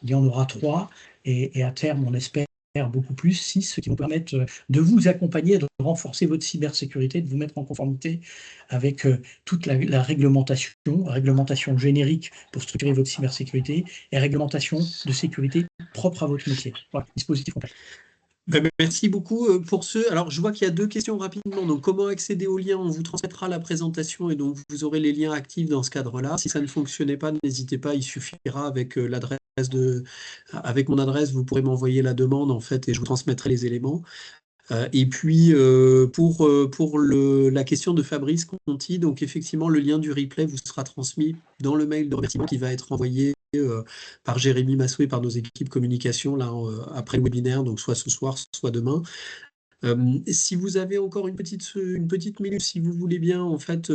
Il y en aura 3, et à terme, on espère beaucoup plus, 6, ce qui vont permettre de vous accompagner, de renforcer votre cybersécurité, de vous mettre en conformité avec toute la réglementation générique pour structurer votre cybersécurité et réglementation de sécurité propre à votre métier. Voilà, dispositif complet. Merci beaucoup pour ce. Alors, je vois qu'il y a 2 questions rapidement. Donc, comment accéder aux liens? On vous transmettra la présentation et donc vous aurez les liens actifs dans ce cadre-là. Si ça ne fonctionnait pas, n'hésitez pas, il suffira avec avec mon adresse, vous pourrez m'envoyer la demande en fait et je vous transmettrai les éléments. Et puis, pour la question de Fabrice Conti, donc effectivement, le lien du replay vous sera transmis dans le mail de remerciement qui va être envoyé par Jérémy Massoué, par nos équipes communication, là, après le webinaire, donc soit ce soir, soit demain. Si vous avez encore une petite minute, si vous voulez bien en fait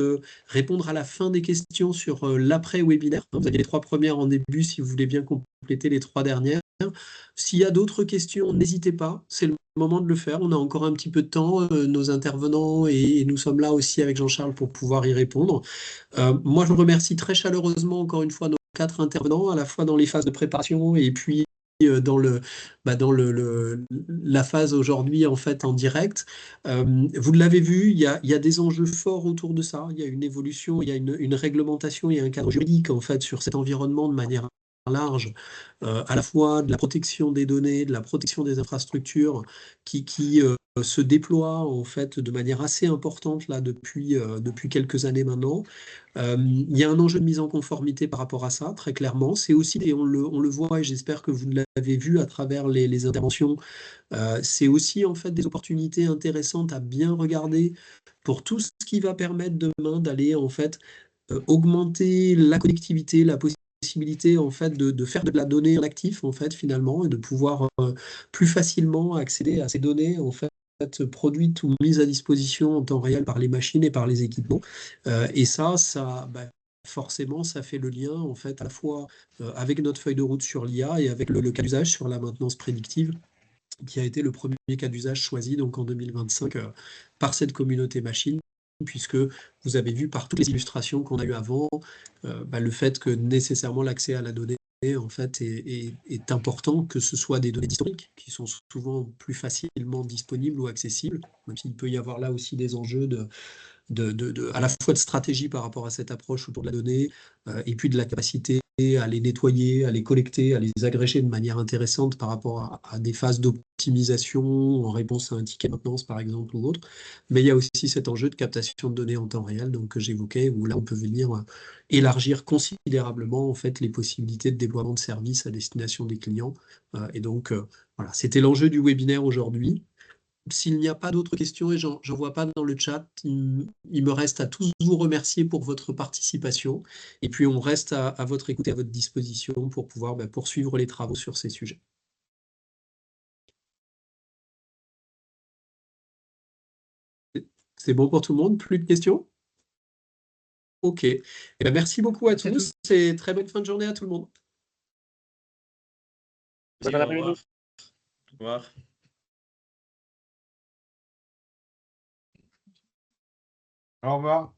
répondre à la fin des questions sur l'après-webinaire, vous avez les 3 premières en début, si vous voulez bien compléter les 3 dernières. S'il y a d'autres questions, n'hésitez pas, c'est le moment de le faire, on a encore un petit peu de temps, nos intervenants et nous sommes là aussi avec Jean-Charles pour pouvoir y répondre. Moi je remercie très chaleureusement encore une fois nos 4 intervenants, à la fois dans les phases de préparation et puis dans la phase aujourd'hui en fait en direct. Vous l'avez vu, il y a des enjeux forts autour de ça, il y a une évolution, il y a une réglementation, il y a un cadre juridique en fait sur cet environnement de manière large, à la fois de la protection des données, de la protection des infrastructures qui se déploie en fait de manière assez importante là depuis quelques années maintenant. Il y a un enjeu de mise en conformité par rapport à ça, très clairement. C'est aussi, et on le voit, et j'espère que vous l'avez vu à travers les interventions, c'est aussi en fait des opportunités intéressantes à bien regarder pour tout ce qui va permettre demain d'aller en fait augmenter la connectivité, la possibilité en fait de faire de la donnée en actif en fait finalement et de pouvoir plus facilement accéder à ces données en fait produites ou mises à disposition en temps réel par les machines et par les équipements. Et ça forcément, ça fait le lien en fait à la fois avec notre feuille de route sur l'IA et avec le cas d'usage sur la maintenance prédictive, qui a été le premier cas d'usage choisi donc en 2025 par cette communauté machine, puisque vous avez vu par toutes les illustrations qu'on a eues avant, le fait que nécessairement l'accès à la donnée en fait est important, que ce soit des données historiques qui sont souvent plus facilement disponibles ou accessibles, même s'il peut y avoir là aussi des enjeux à la fois de stratégie par rapport à cette approche autour de la donnée, et puis de la capacité à les nettoyer, à les collecter, à les agréger de manière intéressante par rapport à des phases d'optimisation en réponse à un ticket de maintenance par exemple ou autre. Mais il y a aussi cet enjeu de captation de données en temps réel donc, que j'évoquais, où là on peut venir élargir considérablement en fait les possibilités de déploiement de services à destination des clients. Et donc voilà, c'était l'enjeu du webinaire aujourd'hui. S'il n'y a pas d'autres questions, et j'en vois pas dans le chat, il me reste à tous vous remercier pour votre participation. Et puis on reste à votre écoute et à votre disposition pour pouvoir poursuivre les travaux sur ces sujets. C'est bon pour tout le monde? Plus de questions? Ok. Eh bien, merci beaucoup à tous et très bonne fin de journée à tout le monde. Merci, au revoir. Au revoir. Au revoir.